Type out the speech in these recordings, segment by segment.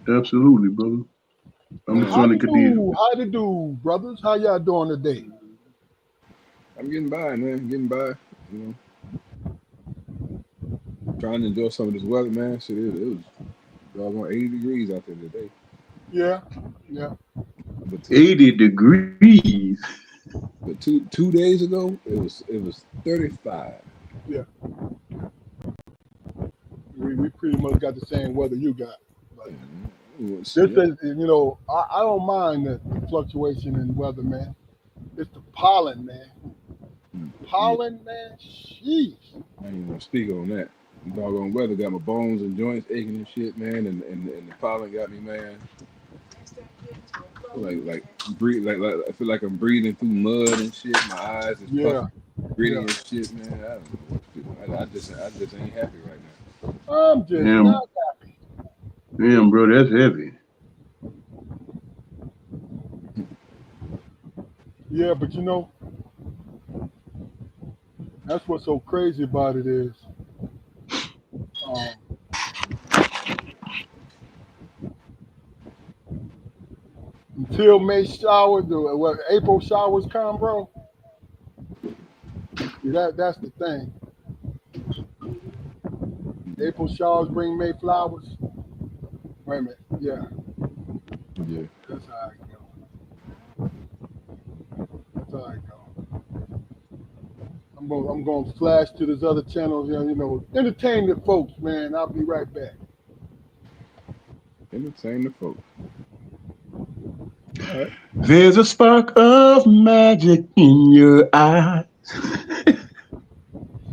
Absolutely, brother. I'm just How trying to to continue. do? How to do, brothers? How y'all doing today? I'm getting by, man. Getting by. You know, trying to enjoy some of this weather, man. Shit, it was doggone 80 degrees out there today. Yeah, yeah, But two 80 degrees. but two days ago it was 35. yeah. We pretty much got the same weather you got. But And it was, this yeah. is, I don't mind the fluctuation in weather, man. It's the pollen, man. Yeah, Pollen, man. Sheesh. I ain't even gonna speak on that. Doggone weather got my bones and joints aching and shit, man. And the pollen got me, man. Like breathe like I feel like I'm breathing through mud and shit. My eyes is Yeah, puffy, gritty yeah. and shit, man. I don't know what to do. I just ain't happy right now. I'm just Damn, not happy. damn, bro, that's heavy. Yeah, but that's what's so crazy about it is, um, until May showers, April showers come, bro. See, that's the thing. April showers bring May flowers. Wait a minute. Yeah, Yeah. that's how I go. That's how I go. I'm gonna flash to this other channel, entertain the folks, man. I'll be right back. Entertain the folks. All right. There's a spark of magic in your eye.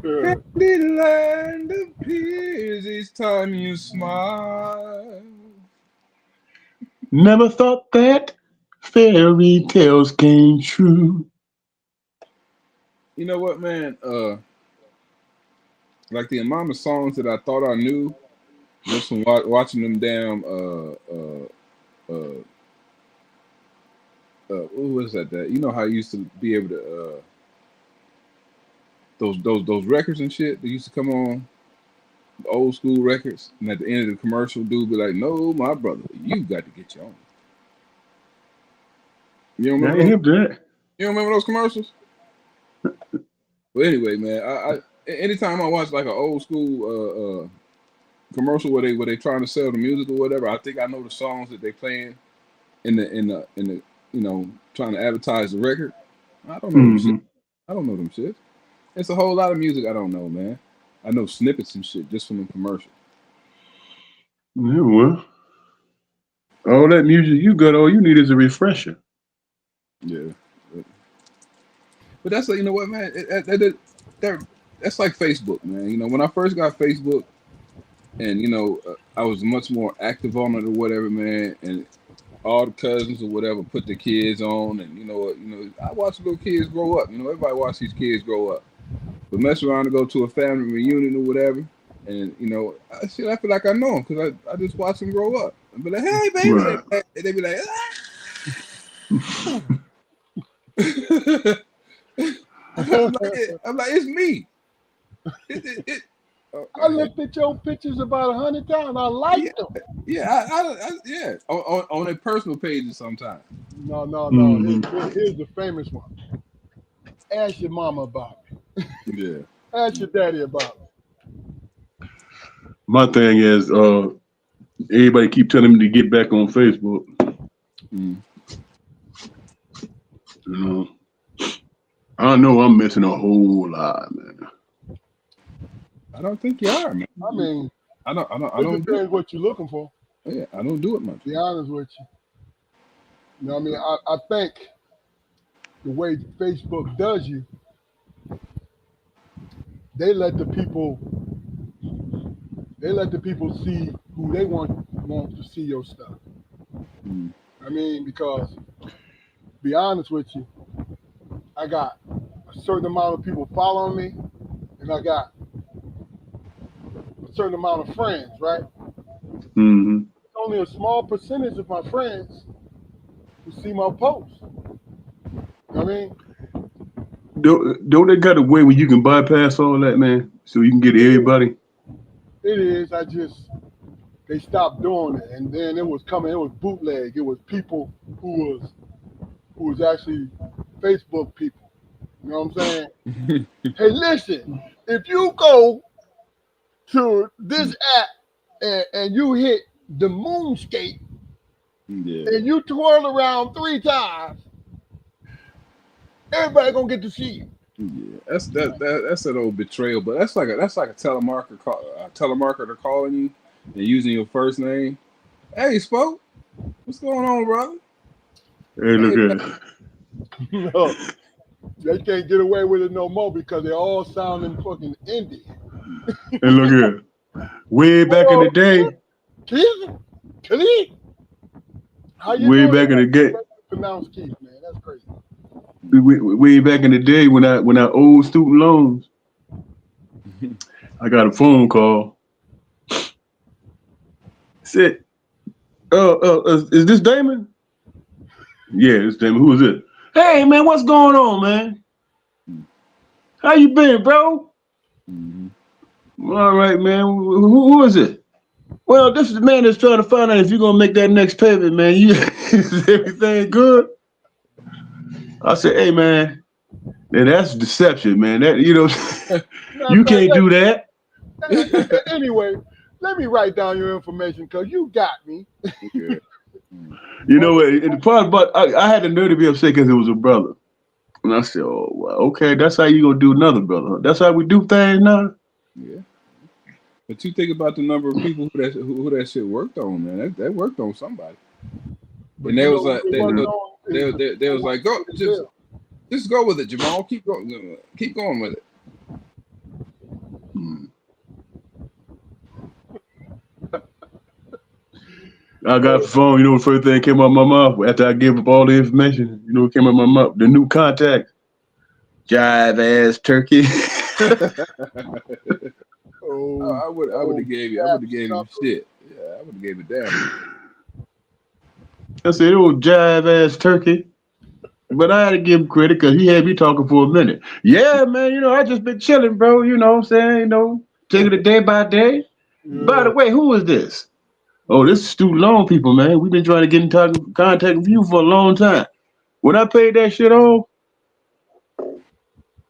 Sure. Candyland appears each time you smile. Never thought that fairy tales came true. You know what, man? Like the amount of songs that I thought I knew just from watching them damn what was that? You know how you used to be able to those records and shit that used to come on, the old school records, and at the end of the commercial, dude be like, "No, my brother, you got to get your own." You don't I remember ain't those? hip to that. You don't remember those commercials? Well, anyway, man, anytime I watch like an old school commercial where they trying to sell the music or whatever, I think I know the songs that they playing in the trying to advertise the record. I don't know them shit. Mm-hmm. I don't know them shit. It's a whole lot of music I don't know, man. I know snippets and shit just from the commercial. Yeah, well, all that music you got, all you need is a refresher. Yeah, but that's like, you know what, man. That's like Facebook, man. You know, when I first got Facebook, and I was much more active on it or whatever, man. And all the cousins or whatever put the kids on, and I watch little kids grow up. Everybody watch these kids grow up. But mess around and go to a family reunion or whatever, and I feel like I know them because I just watch them grow up. I be like, hey baby, Right. they be like, I'm like, it's me. It, I okay. looked at your pictures about 100 times. I Yeah, liked them. yeah, yeah. On their personal pages sometimes. No, no, no. Mm-hmm. Here's the famous one. Ask your mama about me. Yeah. Ask your daddy about me. My thing is, everybody keep telling me to get back on Facebook. Mm. You know, I know I'm missing a whole lot, man. I don't think you are, man. I mean, I it don't do. depends what you're looking for. Yeah, I don't do it much. To be honest with you. I mean, I think the way Facebook does you, they let the people see who they want to see your stuff. Mm. I mean, because be honest with you, I got a certain amount of people following me, and I got a certain amount of friends, right? Mm-hmm. Only a small percentage of my friends who see my posts. You know what I mean? Don't they got a way where you can bypass all that, man? So you can get to It is. everybody? It is. I just they stopped doing it, and then it was coming. It was bootleg. It was people who was actually Facebook people. You know what I'm saying? Hey, listen, if you go to this app and you hit the moonscape and you twirl around 3 times, everybody gonna get to see you. Yeah, that's an old betrayal, but that's like a telemarketer calling you and using your first name. Hey, Spoke, what's going on, brother? Hey, look at it. No, they can't get away with it no more because they all sounding fucking indie. And look at it. Way back in the day. Keith? How you Way doing? back in the day. Pronounce Keith, man. That's crazy. Way back in the day when I owed student loans, I got a phone call. Said, is this Damon? Yeah, it's Damon. Who is it? Hey man, what's going on, man? How you been, bro? All right, man. Who is it? Well, this is the man that's trying to find out if you're gonna make that next payment, man. Is everything good? I said, hey man, that's deception, man. That you can't do that. Anyway, let me write down your information because you got me. Okay. You know what? The part about I had the nerve to be upset because it was a brother, and I said, "Oh, well, okay, that's how you gonna do another brother. That's how we do things now." Yeah. But you think about the number of people who that shit worked on, man. That worked on somebody. But and they was like, they was like, go, just go with it, Jamal. Keep going with it. I got the phone. You know, the first thing that came out of my mouth after I gave up all the information. You know, what came out of my mouth? The new contact. Jive ass turkey. I would have gave you shit. Yeah, I would have gave it down. I said, it was jive ass turkey. But I had to give him credit because he had me talking for a minute. Yeah, man, you know, I just been chilling, bro. You know what I'm saying? You know, taking it day by day. Yeah. By the way, who is this? Oh, this is student loan people, man. We've been trying to get in contact with you for a long time. When I paid that shit off,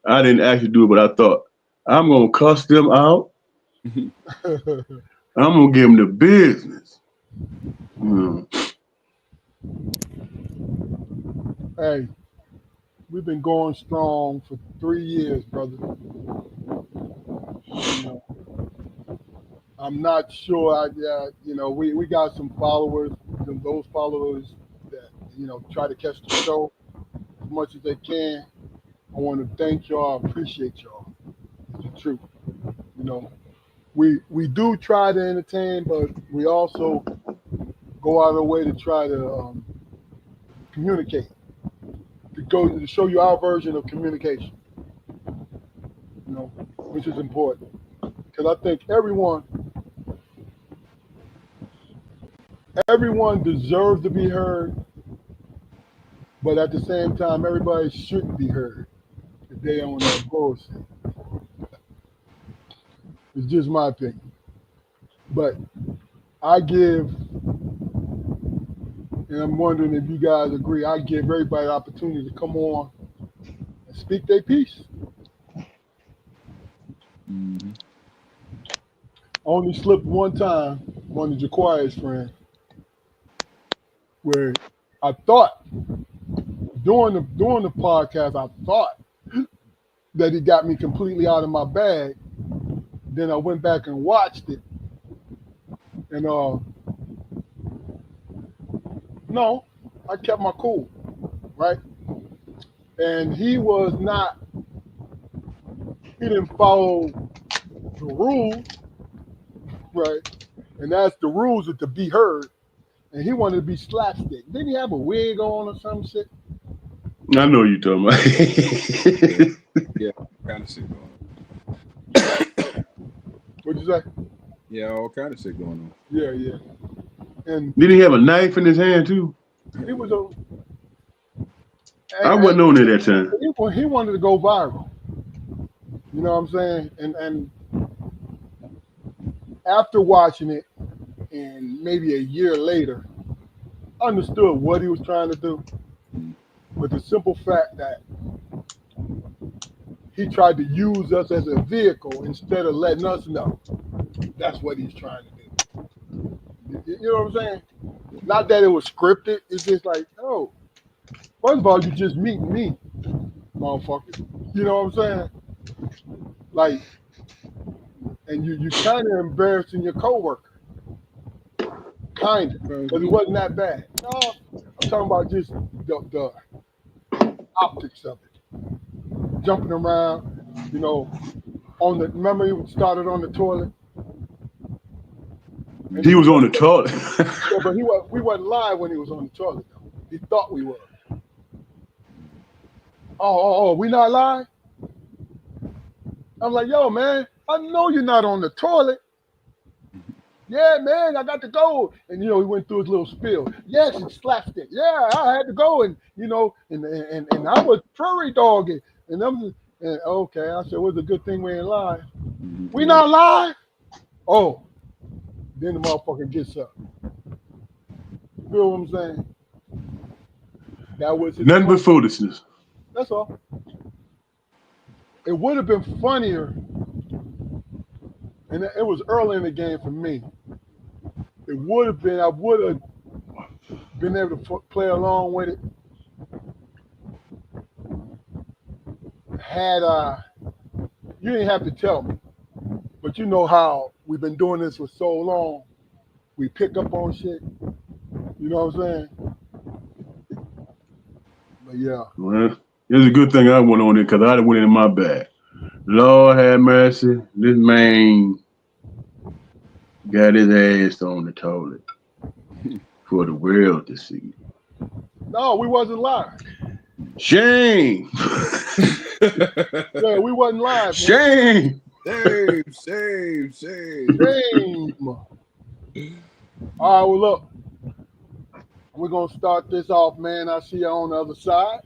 I didn't actually do it, but I thought, I'm going to cuss them out. I'm going to give them the business. Hey, we've been going strong for 3 years, brother. You know, I'm not sure. We got some followers. Those followers that try to catch the show as much as they can. I want to thank y'all. I appreciate y'all. It's the truth. You know, we do try to entertain, but we also go out of the way to try to communicate. To show you our version of communication. You know, which is important. Because I think everyone deserves to be heard, but at the same time, everybody shouldn't be heard if they own that bullshit. It's just my opinion. But I give, and I'm wondering if you guys agree, I give everybody the opportunity to come on and speak their piece. Mm-hmm. Only slipped one time, one of Jaquari's friends, where I thought during the podcast, I thought that he got me completely out of my bag. Then I went back and watched it, and no, I kept my cool, right? And he didn't follow the rules, right? And that's the rules are to be heard. And he wanted to be slapstick. Didn't he have a wig on or some shit? I know you talking about. Yeah, kind of shit going on. What'd you say? Yeah, all kind of shit going on. Yeah. And did he have a knife in his hand too? He was I wasn't on it that time. He wanted to go viral. You know what I'm saying? And after watching it, and maybe a year later, understood what he was trying to do. But the simple fact that he tried to use us as a vehicle instead of letting us know that's what he's trying to do. You know what I'm saying? Not that it was scripted. It's just like, oh, first of all, you just meeting me, motherfucker. You know what I'm saying? Like, and you kind of embarrassing your coworker. Kind of, because it wasn't that bad. No, I'm talking about just the optics of it. Jumping around, you know, remember he started on the toilet? He was on the toilet. Yeah, but we wasn't live when he was on the toilet, though. He thought we were. Oh, we not live? I'm like, yo, man, I know you're not on the toilet. Yeah, man, I got to go. And, he went through his little spiel. Yes, it's slapstick. Yeah, I had to go. And, and I was prairie dogging. And okay, I said, well, it's a good thing we ain't live. We not live? Oh, then the motherfucker gets up. You feel what I'm saying? That was his Nothing but foolishness. That's all. It would have been funnier, and it was early in the game for me. It would have been, I would have been able to play along with it had you didn't have to tell me, but you know how we've been doing this for so long. We pick up on shit. You know what I'm saying? But yeah. Well, it's a good thing I went on it because I'd have went in my bag. Lord have mercy. This man got his ass on the toilet for the world to see. No, we wasn't live. Shame. Yeah, we wasn't live. Shame. Shame. All right, well, look. We're going to start this off, man. I see you on the other side.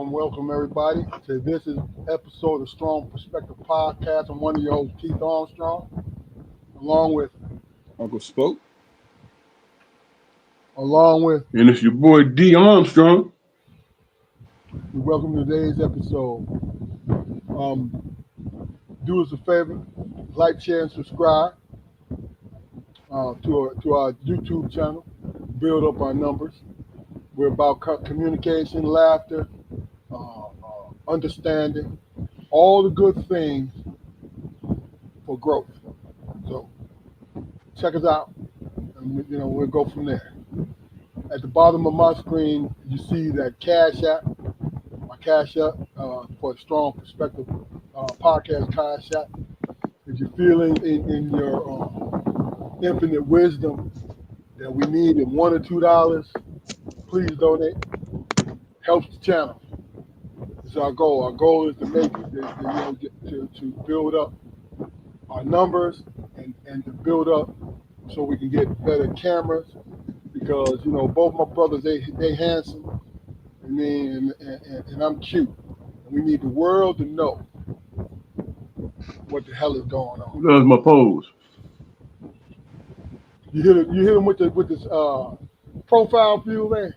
Welcome, everybody, to this episode of Strong Perspective Podcast. I'm one of your hosts, Keith Armstrong, along with Uncle Spoke. And it's your boy D Armstrong. We welcome today's episode. Do us a favor, like, share, and subscribe to our YouTube channel. Build up our numbers. We're about communication, laughter, understanding, all the good things for growth. So check us out, and we'll go from there. At the bottom of my screen, you see that Cash App, my Cash App for the Strong Perspective Podcast Cash App. If you're feeling in your infinite wisdom that we need in $1 or $2, please donate. Helps the channel. It's our goal. Our goal is to make to build up our numbers and to build up so we can get better cameras, because both my brothers they handsome, and I'm cute. We need the world to know what the hell is going on. That's my pose. You hit him with this profile view there.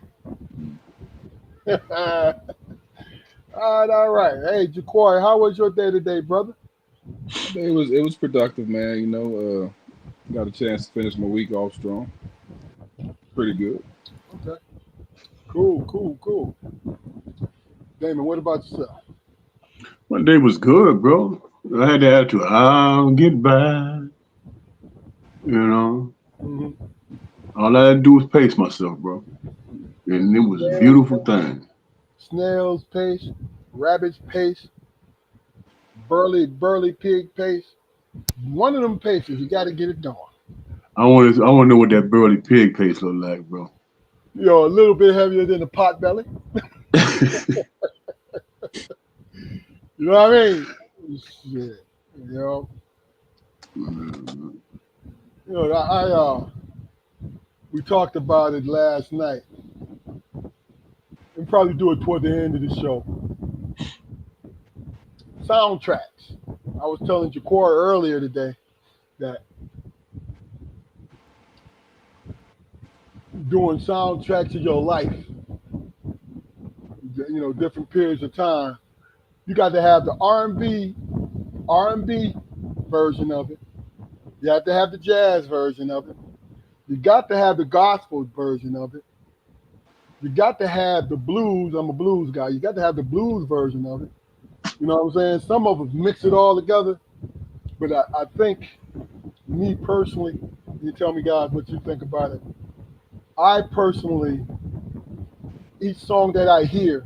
All right. Hey, Jaquari, how was your day today, brother? It was productive, man. Got a chance to finish my week off strong. Pretty good. Okay. Cool. Damon, what about yourself? My day was good, bro. I had the attitude, I'll get by. Mm-hmm. All I had to do was pace myself, bro. And it was a beautiful thing. Snail's pace, rabbit's pace, burly pig pace. One of them paces, you got to get it done. I want to know what that burly pig pace look like, bro. A little bit heavier than the pot belly. You know what I mean? Shit. You know, we talked about it last night. We'll probably do it toward the end of the show. Soundtracks. I was telling Jacor earlier today that doing soundtracks of your life, different periods of time, you got to have the R&B version of it. You have to have the jazz version of it. You got to have the gospel version of it. You got to have the blues. I'm a blues guy. You got to have the blues version of it. You know what I'm saying? Some of us mix it all together. But I think, me personally, you tell me, guys, what you think about it. I personally, each song that I hear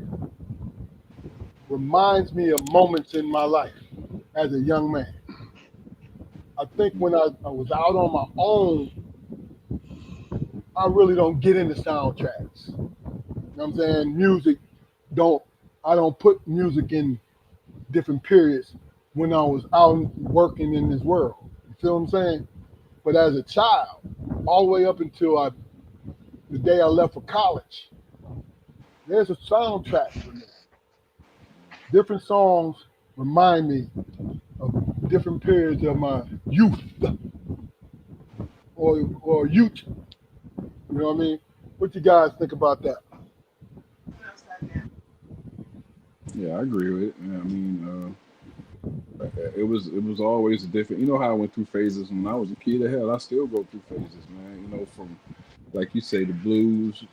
reminds me of moments in my life as a young man. I think when I was out on my own, I really don't get into soundtracks. You know what I'm saying? I don't put music in different periods when I was out working in this world. You feel what I'm saying? But as a child, all the way up until the day I left for college, there's a soundtrack for me. Different songs remind me of different periods of my youth or youth. You know what I mean? What you guys think about that? Yeah, I agree with it. Yeah, I mean, it was always a different. You know how I went through phases when I was a kid. Hell, I still go through phases, man. You know, from like you say, the blues,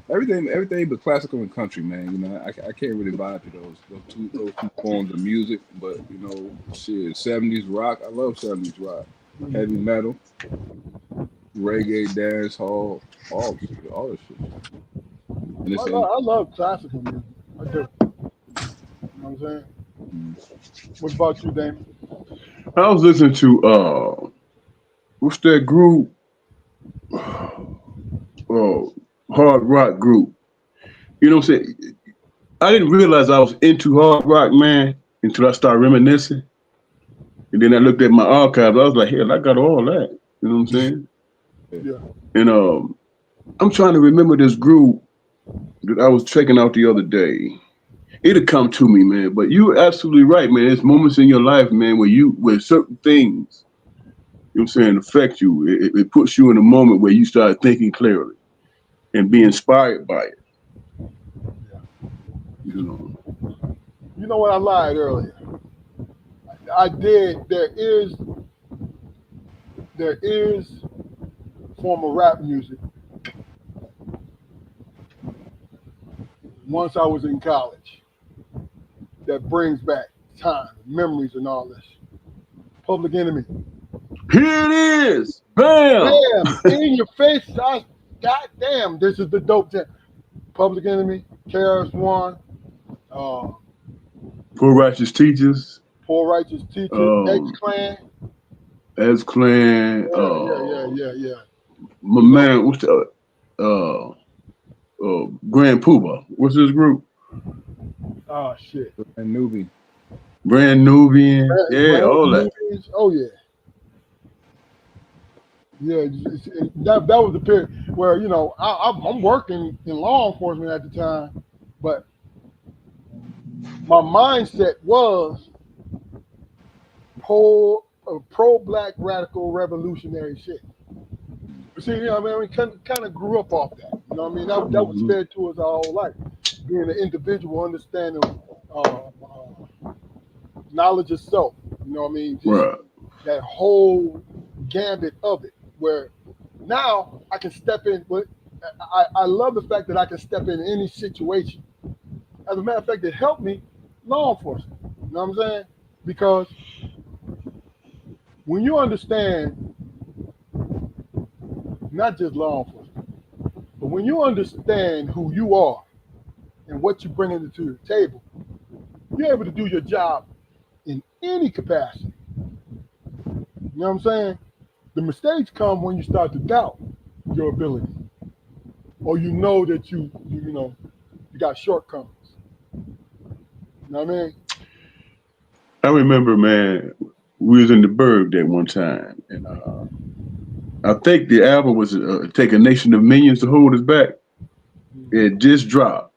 everything but classical and country, man. You know, I can't really vibe to those two forms of music. But you know, shit, 70s rock. I love 70s rock, heavy metal, reggae, dance hall, all this shit. And I it's love, and I love classical music. I do. You know what I'm saying? What about you, Damon? I was listening to what's that group? Oh, hard rock group. You know what I'm saying? I didn't realize I was into hard rock, man, until I started reminiscing. And then I looked at my archives. I was like, hell, I got all that. You know what I'm saying? Yeah. And I'm trying to remember this group that I was checking out the other day. It'll come to me, man. But you're absolutely right, man. There's moments in your life, man, where certain things, you know what I'm saying, affect you. It puts you in a moment where you start thinking clearly and be inspired by it. You know. You know what? I lied earlier. I did. There is form of rap music. Once I was in college, that brings back time, memories, and all this. Public Enemy. Here it is. Bam. Bam! In your face. God damn, this is the dope jam. Public Enemy, KRS One, uh, Poor Righteous Teachers. Poor Righteous Teachers, X Um, Clan. as Clan. Yeah. My You know, man, what's the Grand Pooba? What's his group? oh shit. and newbie. Brand Nubian. Yeah, Brand all that. movies. Oh yeah. Yeah, that was the period where I'm working in law enforcement at the time, but my mindset was pro black radical revolutionary shit. See, we kind of grew up off that. You know what I mean? That was Mhm. fed to us our whole life. Being an individual, understanding knowledge of self. You know what I mean? Just Right. that whole gambit of it. Where now I can step in. But I love the fact that I can step in any situation. As a matter of fact, it helped me law enforcement. You know what I'm saying? Because when you understand not just law enforcement, but when you understand who you are and what you bring into the table, you're able to do your job in any capacity. You know what I'm saying? The mistakes come when you start to doubt your ability, or you know that you got shortcomings. You know what I mean? I remember, man, we was in the Berg that one time, and I think the album was "Take a Nation of Millions to Hold Us Back." It just dropped,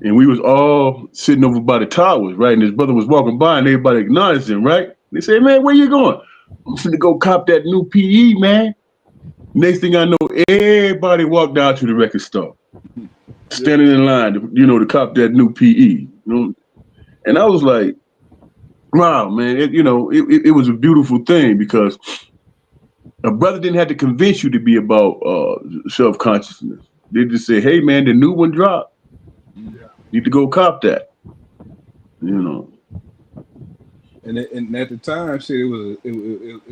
and we was all sitting over by the towers, right? And his brother was walking by, and everybody acknowledged him, right? They said, "Man, where you going?" "I'm finna go cop that new PE, man." Next thing I know, everybody walked down to the record store, standing in line, to cop that new PE. And I was like, wow, man, it was a beautiful thing because a brother didn't have to convince you to be about self consciousness. They just say, hey, man, the new one dropped. Mm. Yeah. You need to go cop that. You know. And at the time, shit, it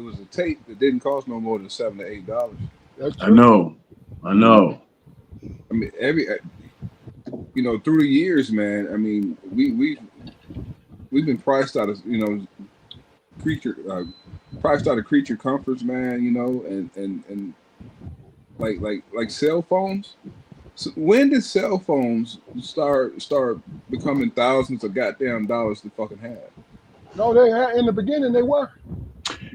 was a tape that didn't cost no more than $7 to $8. That's I true. know. I know. I mean, through the years, man. I mean, we've been priced out of creature priced out of creature comforts, man. And like cell phones. So when did cell phones start becoming thousands of goddamn dollars to fucking have? No, they had in the beginning they were.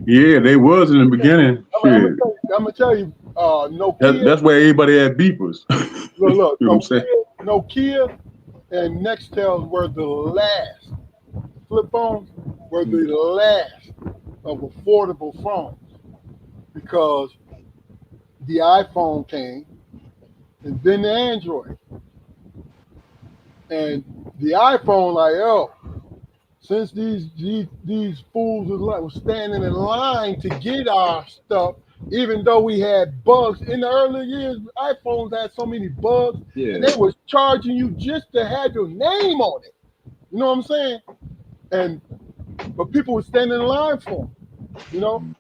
Yeah, they was in the beginning. I'm Shit. gonna tell you, Nokia. That's why everybody had beepers. Look, You know what I'm saying? Nokia and Nextel were the last. Flip phones were the last of affordable phones because the iPhone came and then the Android. And the iPhone, since these fools was standing in line to get our stuff, even though we had bugs in the early years, iPhones had so many bugs, Yeah. and they was charging you just to have your name on it. You know what I'm saying? But people were standing in line for them.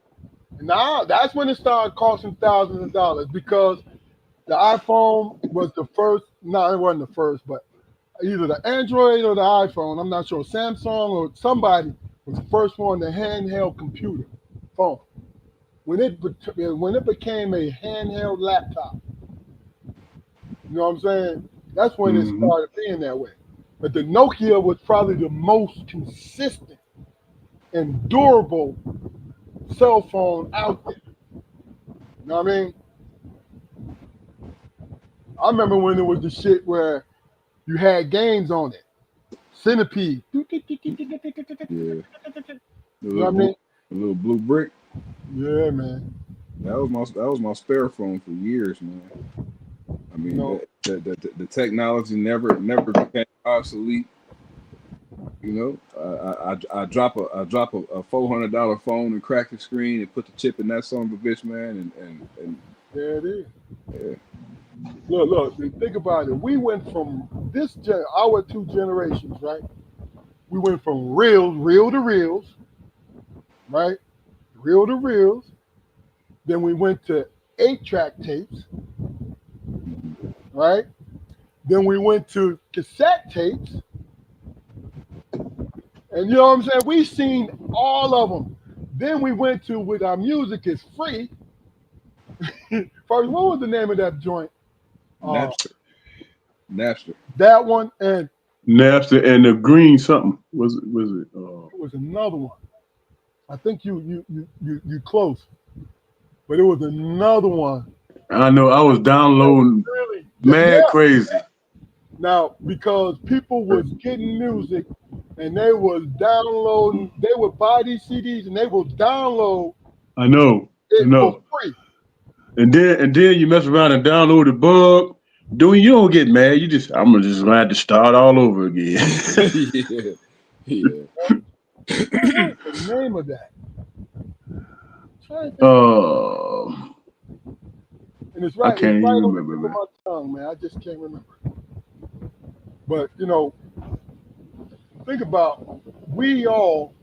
And now that's when it started costing thousands of dollars because the iPhone was the first. No, it wasn't the first, but either the Android or the iPhone, I'm not sure, Samsung or somebody was the first one, the handheld computer phone. When it became a handheld laptop, you know what I'm saying? That's when it started being that way. But the Nokia was probably the most consistent and durable cell phone out there. You know what I mean? I remember when it was the shit where you had games on it. Centipede. Yeah. You know what I mean? A little blue brick. Yeah, man. That was my spare phone for years, man. I mean, the technology never became obsolete. I drop a $400 phone and crack the screen and put the chip in that son of a bitch, man, and there it is. Yeah. Look, think about it. We went from our two generations, right? We went from reel to reels, right? Reel to reels. Then we went to 8-track tapes, right? Then we went to cassette tapes. And you know what I'm saying? We've seen all of them. Then we went to with our music is free. First, what was the name of that joint? Napster. That one and Napster and the green something. Was it? it was another one. I think you close. But it was another one. I know I was downloading crazy. Now, because people was getting music and they was downloading, they would buy these CDs and they will download it for free. And then you mess around and download the bug. You don't get mad. I'm gonna have to start all over again. Yeah. What's the name of that? And it's right. I can't it's right even on remember, the tip of my tongue, man. I just can't remember. But think about we all,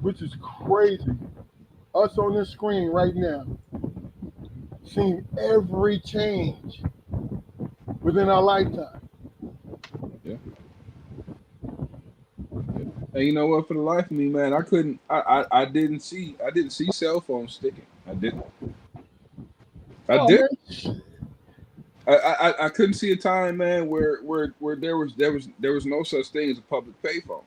which is crazy, us on this screen right now, seen every change within our lifetime. Yeah. And you know what? For the life of me, man, I couldn't. I didn't see cell phones sticking. I didn't. I Oh did. man, I couldn't see a time, man, where there was no such thing as a public payphone.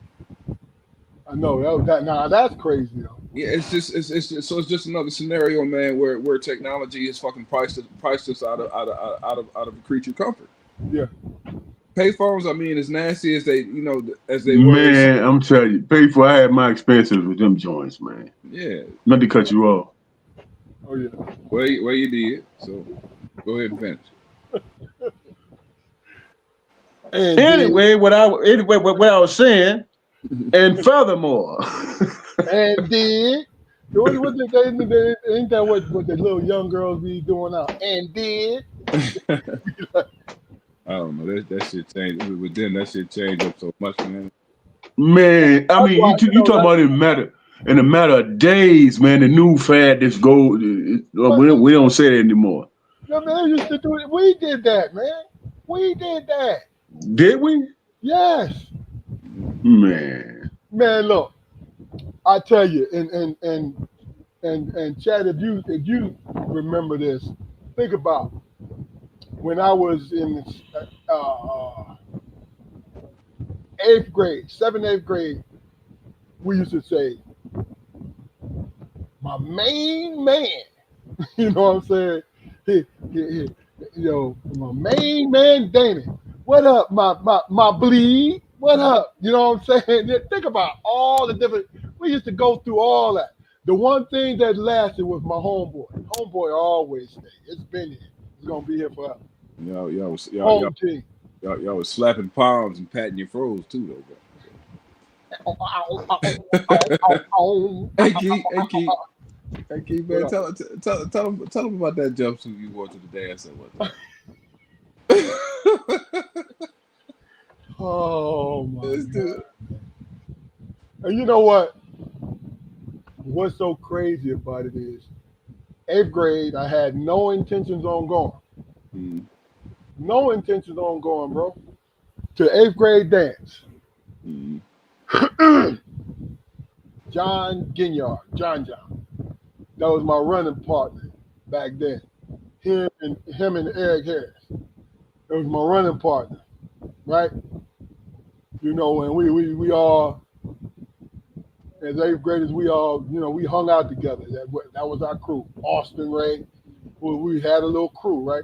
I know that. Nah, that's crazy though. Yeah, it's just another scenario, man, where technology is fucking priced us out of a creature comfort. Yeah. Payphones, I mean, as nasty as they were, Man, I'm telling you, pay for. I had my expenses with them joints, man. yeah. Not to cut you off. Oh yeah. Well, you did. So go ahead and finish. And then Anyway, what I was saying, and furthermore, and then what they ain't that what the little young girls be doing now? And then I don't know. That shit changed. But then that shit changed up so much, man. man, I that's mean, why you talking that, about in a matter of days, man. The new fad, this gold. but We don't say that anymore. the man used to do it. We did that, man. We did that. Did we? Yes. Man, Man, look, I tell you, and Chad, if you remember this, think about when I was in eighth grade, seventh, eighth grade, we used to say, my main man. You know what I'm saying? My main man, Damon. What up, my bleed? What up? You know what I'm saying? Think about all the different. We used to go through all that. The one thing that lasted was my homeboy. Homeboy always stayed. It's been here. It's gonna be here forever. Y'all team. Y'all was slapping palms and patting your froze too, though, bro. Hey, Keith, man, tell him about that jumpsuit you wore to the dance and whatnot. Oh my God. And you know what? What's so crazy about it is, eighth grade, I had no intentions on going. Mm. No intentions on going, bro. To eighth grade dance. Mm. John Ginyard, John. That was my running partner back then. Him and Eric Harris. That was my running partner, right? You know, and we all, as eighth graders, we all, we hung out together. That was our crew. Austin Ray. We had a little crew, right?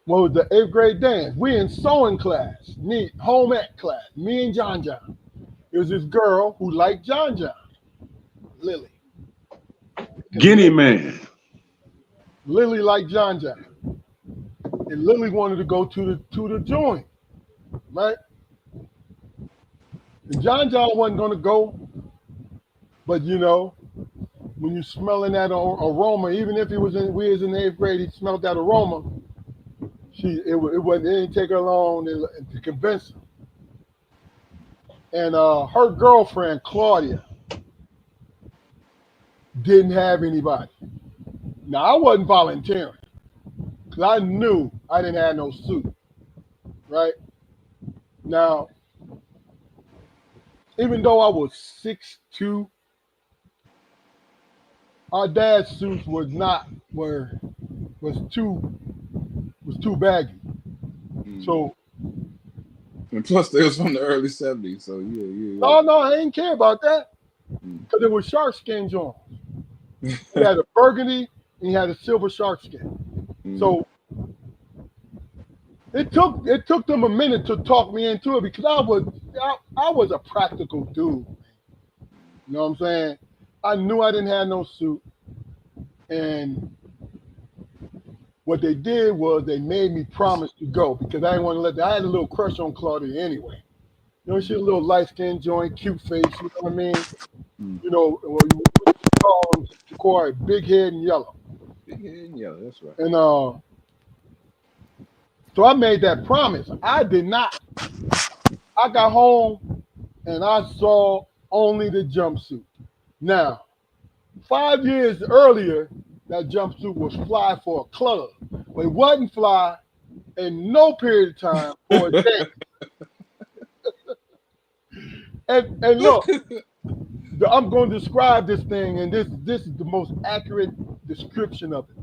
What was the eighth grade dance? We in sewing class, home ec class, me and John. It was this girl who liked John, Lily. Guinea man. Lily liked John, and Lily wanted to go to the joint, right? And John wasn't going to go, but when you smelling that aroma, even if we was in the eighth grade, he smelled that aroma. It didn't take her long to convince her. And her girlfriend Claudia didn't have anybody. Now I wasn't volunteering because I knew I didn't have no suit. Right now, even though I was 6'2", our dad's suits was too baggy. Mm. So, and plus they was from the early '70s, so yeah. No, I didn't care about that because it was shark skin joints. He had a burgundy and he had a silver shark skin. Mm. So it took them a minute to talk me into it because I was a practical dude. You know what I'm saying? I knew I didn't have no suit, and what they did was they made me promise to go because I didn't want to I had a little crush on Claudia anyway. She's a little light-skinned joint, cute face, you know what I mean? What you call them, Ja'Cory, big head and yellow. Big head and yellow, that's right. And so I made that promise. I did not. I got home and I saw only the jumpsuit. Now, 5 years earlier, that jumpsuit was fly for a club, but it wasn't fly in no period of time for a dance. And look, I'm going to describe this thing, and this is the most accurate description of it.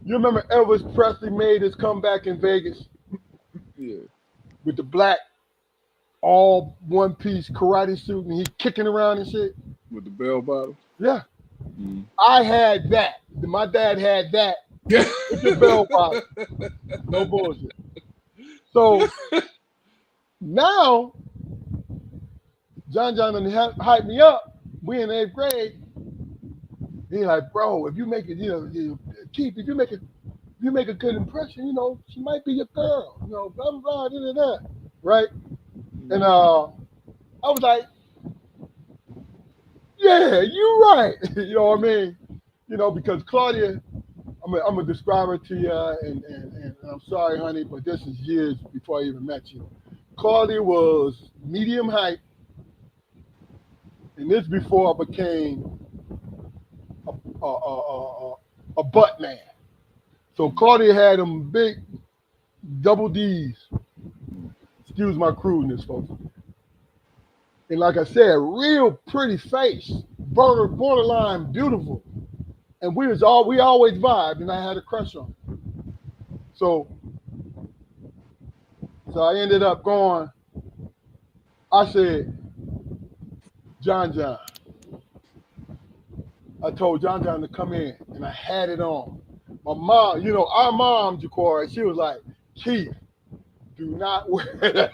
You remember Elvis Presley made his comeback in Vegas? Yeah. With the black all one piece karate suit and he kicking around and shit. With the bell bottom. Yeah. I had that. My dad had that with the bell bottom. No bullshit. So now John done hyped me up. We in 8th grade. He's like, bro, if you make it, Keith, if you make a good impression, she might be your girl, blah blah blah, right? And I was like, yeah, you're right. You know what I mean? Because Claudia, I'm gonna describe her to you, and I'm sorry, honey, but this is years before I even met you. Claudia was medium height, and this before I became a butt man. So Claudia had them big double D's. Excuse my crudeness, folks. And like I said, real pretty face, borderline beautiful. And we always vibed, and I had a crush on her. So I ended up going. I said, John. I told John to come in, and I had it on. My mom, our mom, Jacquard, she was like, Keith, do not wear that.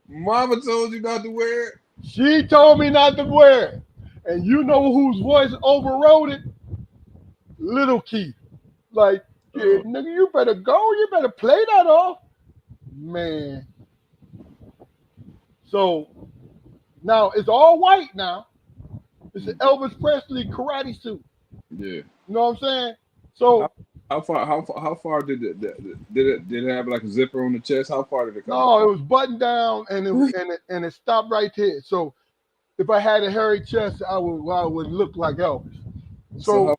Mama told you not to wear it? She told me not to wear it. And you know whose voice overrode it? Little Keith. Like, yeah, nigga, you better go. You better play that off. Man. So now it's all white now. It's an Elvis Presley karate suit. Yeah. You know what I'm saying? So how far did it have like a zipper on the chest? How far did it come? No, it was buttoned down and it stopped right here. So if I had a hairy chest, I would look like Elvis. So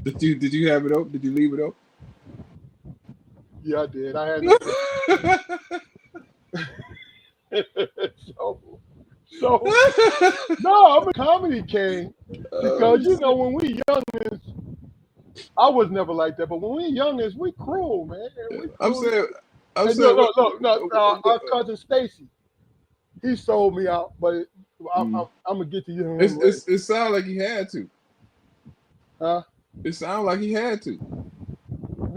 did you have it open? Did you leave it open? Yeah, I did. I had so no, I'm a comedy king because when we youngins, I was never like that, but when we youngins, we cruel, man. I'm saying, look, our cousin Stacy, he sold me out, but I'm gonna get to you. It sounded like he had to. Huh? It sounded like he had to.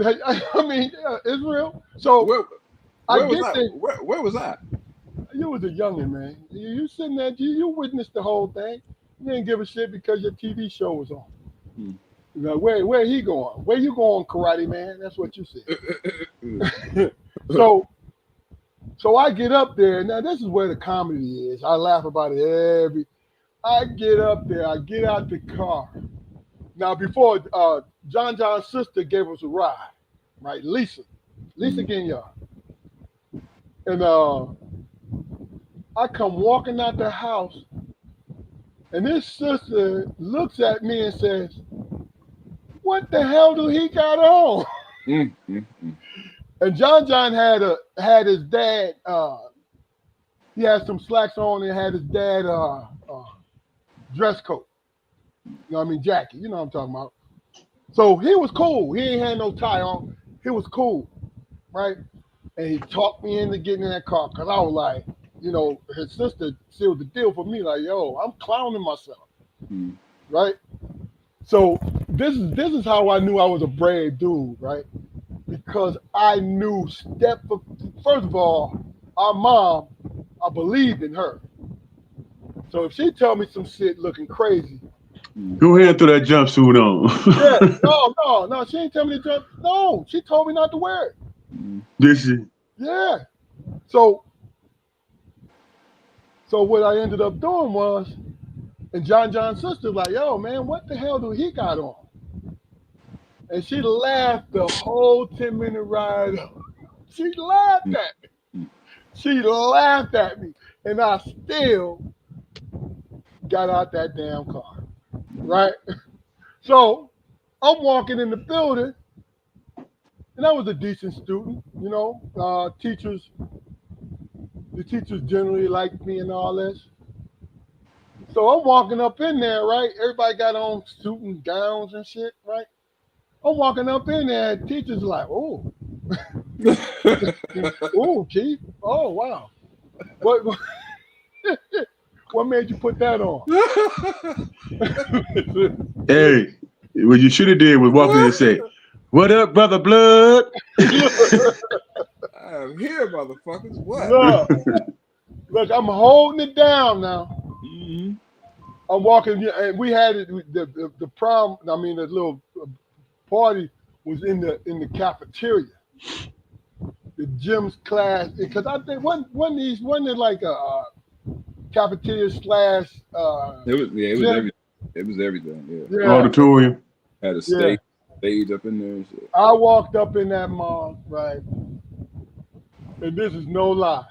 I mean, it's real. So where was I? You was a youngin', man. You sitting there, you witnessed the whole thing. You didn't give a shit because your TV show was on. Like, where he going? Where you going, karate man? That's what you said. So I get up there. Now this is where the comedy is. I laugh about it I get up there. I get out the car. Now before John's sister gave us a ride, right? Lisa Ginyard. And I come walking out the house, and this sister looks at me and says, "What the hell do he got on?" And John had his dad. He had some slacks on and had his dad dress coat. Jacket. You know what I'm talking about. So he was cool. He ain't had no tie on. He was cool, right? And he talked me into getting in that car because I was like, his sister sealed the deal for me. Like, yo, I'm clowning myself, right? So this is how I knew I was a brave dude, right? Because I knew first of all, our mom, I believed in her. So if she tell me some shit looking crazy, go ahead and throw that jumpsuit on. Yeah, no, she ain't tell me to jump. No, she told me not to wear it. Did she? Yeah. So what I ended up doing was, and John's sister like, yo, man, what the hell do he got on? And she laughed the whole 10-minute ride. She laughed at me. She laughed at me. And I still got out that damn car. Right? So I'm walking in the building, and I was a decent student, teachers The teachers generally liked me and all this. So I'm walking up in there, right? Everybody got on suit and gowns and shit, right? I'm walking up in there, and teachers are like, oh, oh, Chief. Oh, wow. What what made you put that on? Hey, what you should have did was walk in and say, "What up, brother Blood?" I'm here, motherfuckers. What? Look, I'm holding it down now. Mm-hmm. I'm walking, and we had it. The prom. I mean, the little party was in the cafeteria. The gym's class, because I think wasn't it like a cafeteria slash It was gym? everything. It was everything. Yeah. Auditorium. Had a stage up in there and shit. I walked up in that mall, right? And this is no lie.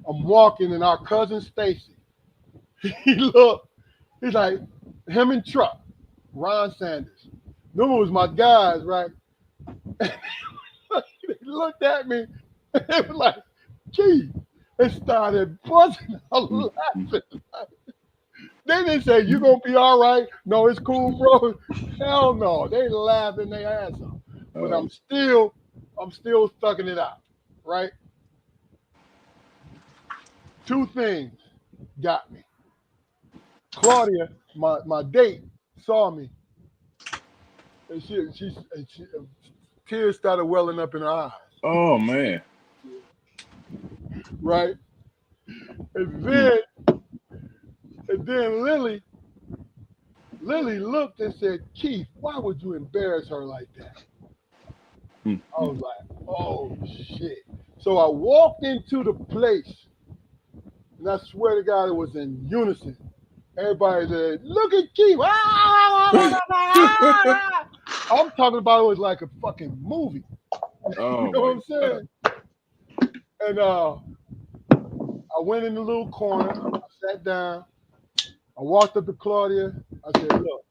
I'm walking, and our cousin Stacy, he looked, he's like, him and Truck, Ron Sanders. Them was my guys, right? They looked at me, and they were like, gee, they started buzzing out laughing. They didn't say, you gonna be all right? No, it's cool, bro. Hell no. They laughing their ass off. But I'm still sucking it out, right? Two things got me. Claudia, my date, saw me, and she tears started welling up in her eyes. Oh man. Right? And then Lily looked and said, Keith, why would you embarrass her like that? I was like, oh shit. So I walked into the place, and I swear to God, it was in unison. Everybody said, look at Keith. I'm talking about it was like a fucking movie. Oh, you know what I'm saying? And I went in the little corner, I sat down, I walked up to Claudia, I said, look,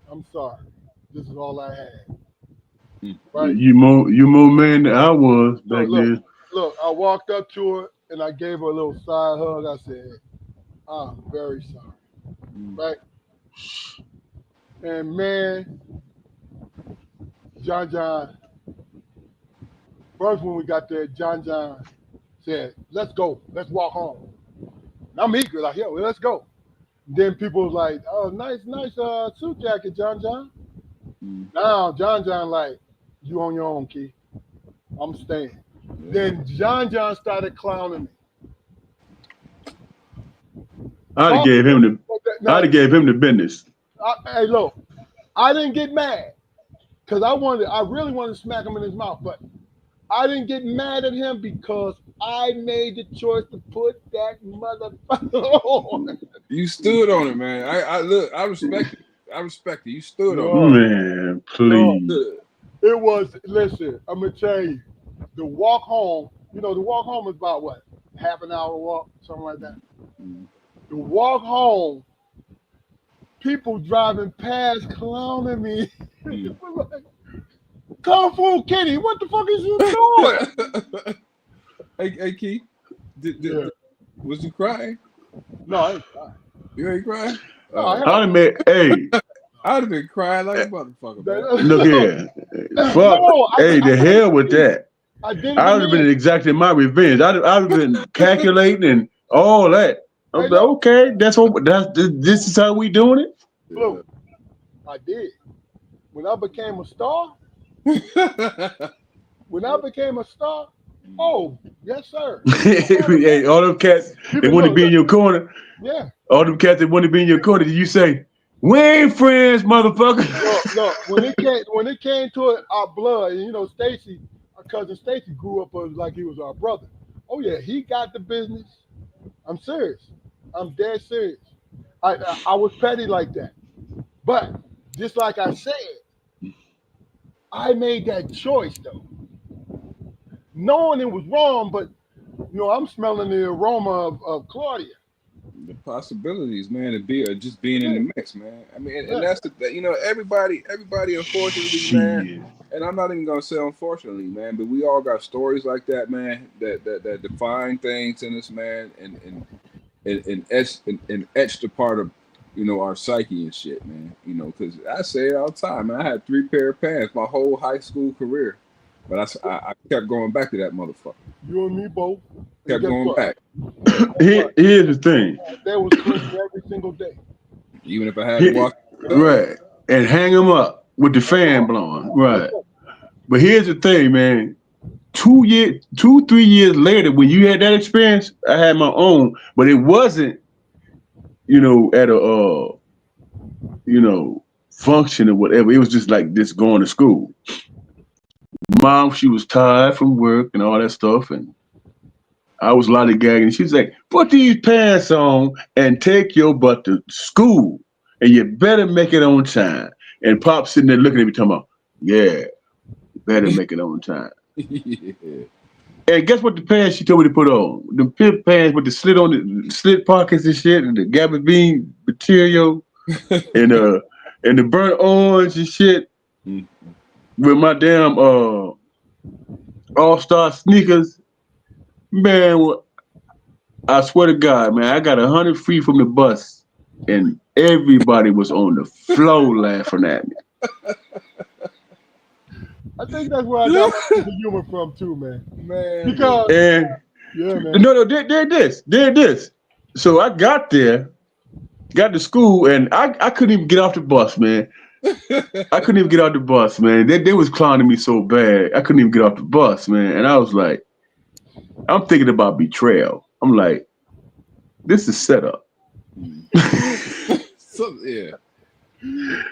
I'm sorry. This is all I had. Right? You more man than I was back then. Look, I walked up to her and I gave her a little side hug. I said, I'm very sorry. Right? And man, John, first when we got there, John said, let's go. Let's walk home. And I'm eager, like, yo, let's go. And then people was like, oh, nice suit jacket, John. Now, John, like, you on your own, Key. I'm staying. Then John started clowning me. I'd have gave him the business. Hey, look, I didn't get mad because I really wanted to smack him in his mouth, but I didn't get mad at him because I made the choice to put that motherfucker on. You stood on it, man. I respect it. I respect it. You stood on it. Man, please. It was, listen, I'm going to tell you, the walk home, the walk home is about what? Half an hour walk, something like that. The walk home, people driving past clowning me. It was like, Kung Fu Kitty, what the fuck is you doing? Hey Keith, was you crying? No, I ain't crying. You ain't crying? No, I'd have been crying like a motherfucker. Man. Look here. Fuck. The hell with that. I would have been exacting my revenge. I'd have been calculating and all that. I'm like, okay, this is how we doing it? Look, I did. When I became a star, oh, yes, sir. Hey, all them cats that want to be in your corner. Yeah. All them cats that want to be in your corner, did you say, we ain't friends, motherfucker? Look, when it came to it, our blood, and Stacy, our cousin Stacy grew up like he was our brother. Oh yeah, he got the business. I'm serious. I'm dead serious. I was petty like that. But just like I said, I made that choice though. Knowing it was wrong, but I'm smelling the aroma of Claudia. The possibilities, man, to be just being in the mix, man. I mean, and that's everybody, unfortunately, man. Shit. And I'm not even gonna say unfortunately, man, but we all got stories like that, man, that define things in us, man, and etched a part of our psyche and shit, man. Because I say it all the time, man. I had 3 pair of pants my whole high school career, but I kept going back to that motherfucker. You and me both. Kept going back. Here's the thing. They was clean every single day. Even if I had to walk. Right. And hang them up with the fan blowing. Right. But here's the thing, man. 3 years later, when you had that experience, I had my own, but it wasn't, at a, function or whatever. It was just like this going to school. Mom, she was tired from work and all that stuff, and I was lollygagging. She's like, put these pants on and take your butt to school, and you better make it on time. And Pop sitting there looking at me talking about, yeah, you better make it on time. Yeah. And guess what the pants she told me to put on? The pimp pants with the slit pockets and shit, and the gabardine material, and the burnt orange and shit, with my damn all-star sneakers. Man, I swear to God, man, I got 100 feet from the bus, and everybody was on the floor laughing at me. I think that's where I got the humor from too, man. Because man. No, they're this. So I got to school, and I couldn't even get off the bus, man. I couldn't even get off the bus, man. They was clowning me so bad, I couldn't even get off the bus, man. And I was like, I'm thinking about betrayal. I'm like, this is set up. So, yeah.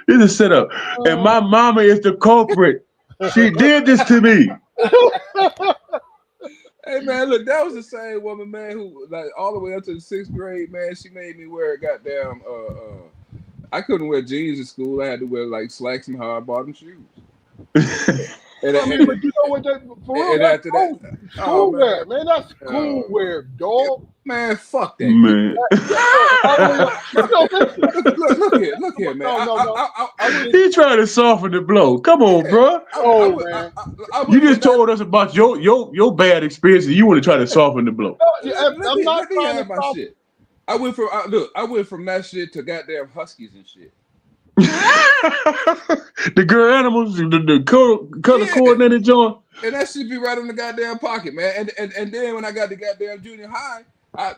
This is set up. And my mama is the culprit. She did this to me. Hey man, look, that was the same woman, man, who like all the way up to the 6th grade, man, she made me wear goddamn I couldn't wear jeans at school. I had to wear like slacks and hard bottom shoes. But you know what? For real, that's school wear, man. That's school wear, dog. Man, fuck that, man. Look here, man. He trying to soften the blow. Come on, bro. Man. You just told us about your bad experience, and you want to try to soften the blow. I'm not trying to my shit. I went from that shit to goddamn Huskies and shit. The girl animals, the color coordinated joint. And that should be right in the goddamn pocket, man. And then when I got to goddamn junior high, I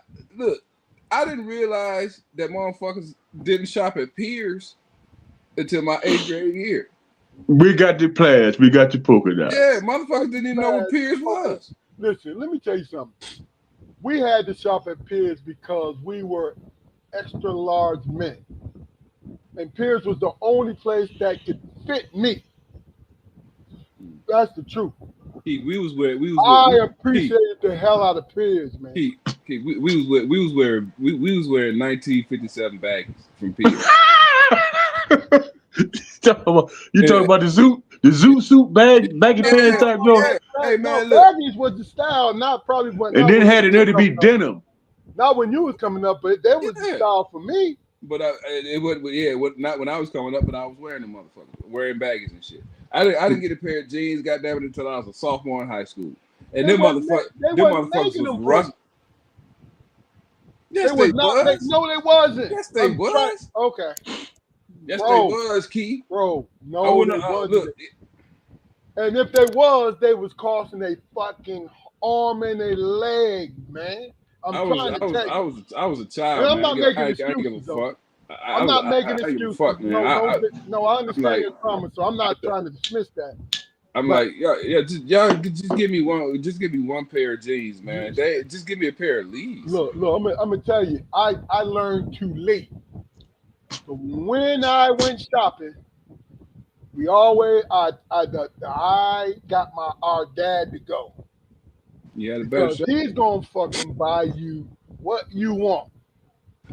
didn't realize that motherfuckers didn't shop at Piers until my 8th grade year. We got the plaids, we got the polka dots. Yeah, motherfuckers didn't even know what Piers was. Listen, let me tell you something. We had to shop at Piers because we were extra large men. And Piers was the only place that could fit me. That's the truth. I appreciated the hell out of Piers, man. We was wearing 1957 baggies from Piers. You talking about the zoot suit baggy pants type joint? Hey man, look. Baggies was the style, not probably when. And then had it there to be denim. Not when you was coming up, but that was the style for me. But not when I was coming up, but I was wearing them motherfuckers, wearing baggies and shit. I didn't get a pair of jeans, goddamn it, until I was a sophomore in high school. And them motherfuckers was rusty. Yes, they was. No, they wasn't. Yes, they was. Okay. Yes, they was, Key. Bro, no, they wasn't. And if they was costing a fucking arm and a leg, man. I was a child. I'm not making excuses. I'm not making excuses. No, I understand your comment, so I'm not trying to dismiss that. I'm like, y'all just give me one pair of jeans, man. Just give me a pair of Lees. Look, I'm gonna tell you, I learned too late. So when I went shopping, we always I got our dad to go. Yeah, the better because he's gonna fucking buy you what you want.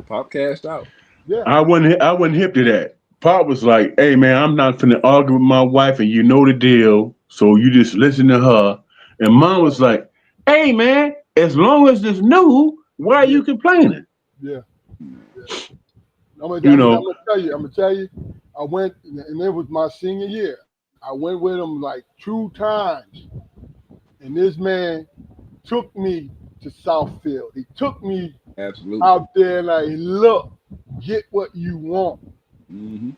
Pop cashed out. Yeah, I wasn't hip to that. Pop was like, "Hey man, I'm not finna argue with my wife, and you know the deal, so you just listen to her." And Mom was like, "Hey man, as long as it's new, why are you complaining?" Yeah. I'm You gonna know, tell you. I went, and it was my senior year. I went with him like 2 times, and this man took me to Southfield. He took me Absolutely. out there, like, look, get what you want. Mm-hmm.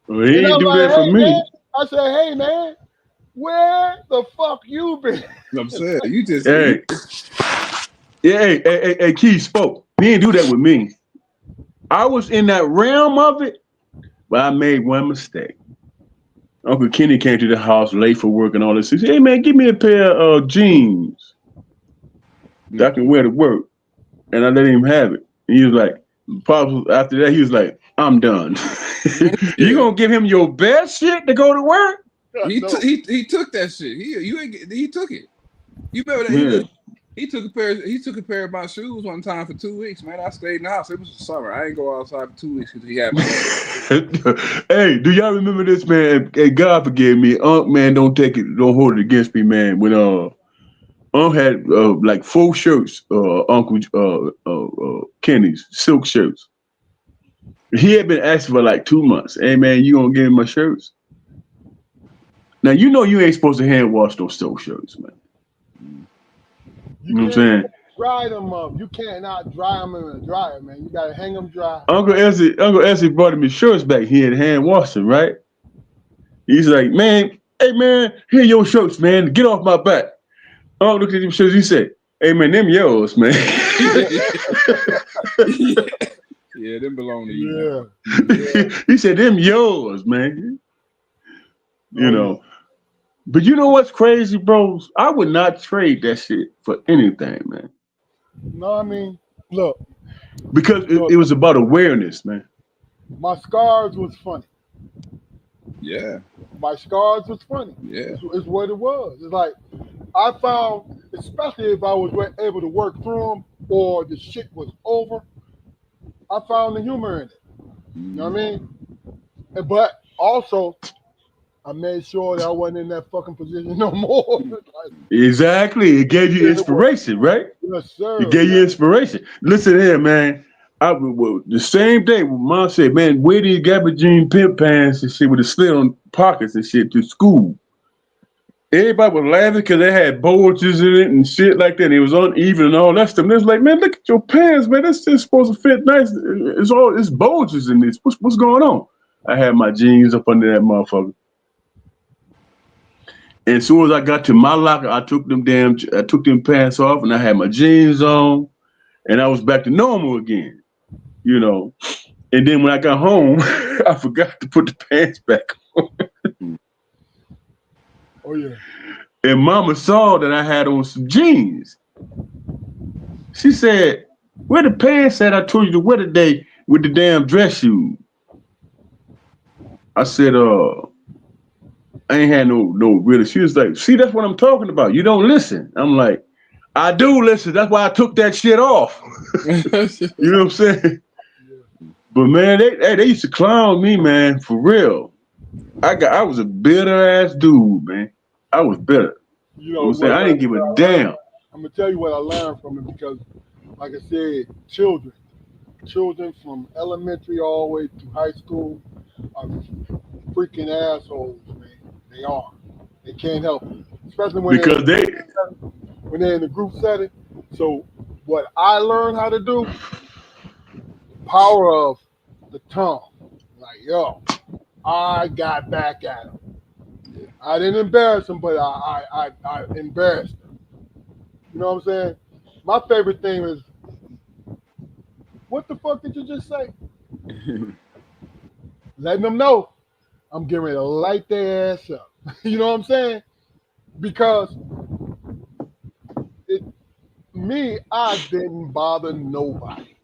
well, he And didn't I'm do like, that for hey man, me. I said, hey man, where the fuck you been? I'm saying you just Hey, yeah, hey, Keith spoke. He didn't do that with me. I was in that realm of it, but I made one mistake. Uncle Kenny came to the house late for work and all this. He said, "Hey man, give me a pair of jeans that I can wear to work." And I let him have it. And he was like, probably after that, he was like, "I'm done." You yeah. gonna give him your best shit to go to work? No. He took that shit. He took it. You remember that Man. he took a pair of my shoes one time for 2 weeks, man. I stayed in the house. It was the summer. I ain't go outside for 2 weeks because he had my Hey, do y'all remember this, man? Hey, God forgive me. Man, don't hold it against me, man. When had like 4 shirts, Uncle Kenny's silk shirts. He had been asking for like 2 months. Hey man, you gonna give me my shirts? Now you know you ain't supposed to hand wash those silk shirts, man. You You know what I'm can't saying? dry them up. You cannot dry them in a dryer, man. You gotta hang them dry. Uncle Essie brought him his shirts back. He had hand washed them, right? He's like, man, hey man, here your shirts, man. Get off my back. Oh, look at them shirts. He said, hey man, them yours, man. Yeah, them belong to you, man. Yeah. He said, them yours, man. You Oh yeah. know. But you know what's crazy, bros? I would not trade that shit for anything, man. No, I mean, look, Because it look. was about awareness, man. My scars was funny. Yeah, My scars was funny. yeah. It's what it was. It's like I found, especially if I was able to work through them or the shit was over, I found the humor in it. You know what I mean? But also, I made sure that I wasn't in that fucking position no more. Like, Exactly. It gave you it was, inspiration, right? yes, It sir. gave you Yes. inspiration. Listen here, man. The same day when mom said, man, wear these gabardine pimp pants and shit with the slit on pockets and shit to school. Everybody was laughing because they had bulges in it and shit like that. And it was uneven and all that stuff. And it was like, man, look at your pants, man. That's just supposed to fit nice. It's bulges in this. What's going on? I had my jeans up under that motherfucker. And as soon as I got to my locker, I took them pants off and I had my jeans on and I was back to normal again, you know. And then when I got home, I forgot to put the pants back on. Oh yeah. And mama saw that I had on some jeans. She said, where the pants at I told you to wear today with the damn dress shoes? I said, I ain't had no really. She was like, see, that's what I'm talking about. You don't listen. I'm like, I do listen. That's why I took that shit off. You know what I'm saying? But man, they used to clown me, man, for real. I was a bitter ass dude, man. I was bitter. You You know what know I'm saying? I didn't give a what I learned. damn. I'm gonna tell you what I learned from it because, like I said, children from elementary all the way to high school are freaking assholes, man. They are. They can't help it, especially Because they when they're in the group setting. So what I learned how to do, the power of the tongue. Like, yo, I got back at him. I didn't embarrass him, but I embarrassed him. You know what I'm saying? My favorite thing is, what the fuck did you just say? Letting them know I'm getting ready to light their ass up. You know what I'm saying? Because it, I didn't bother nobody.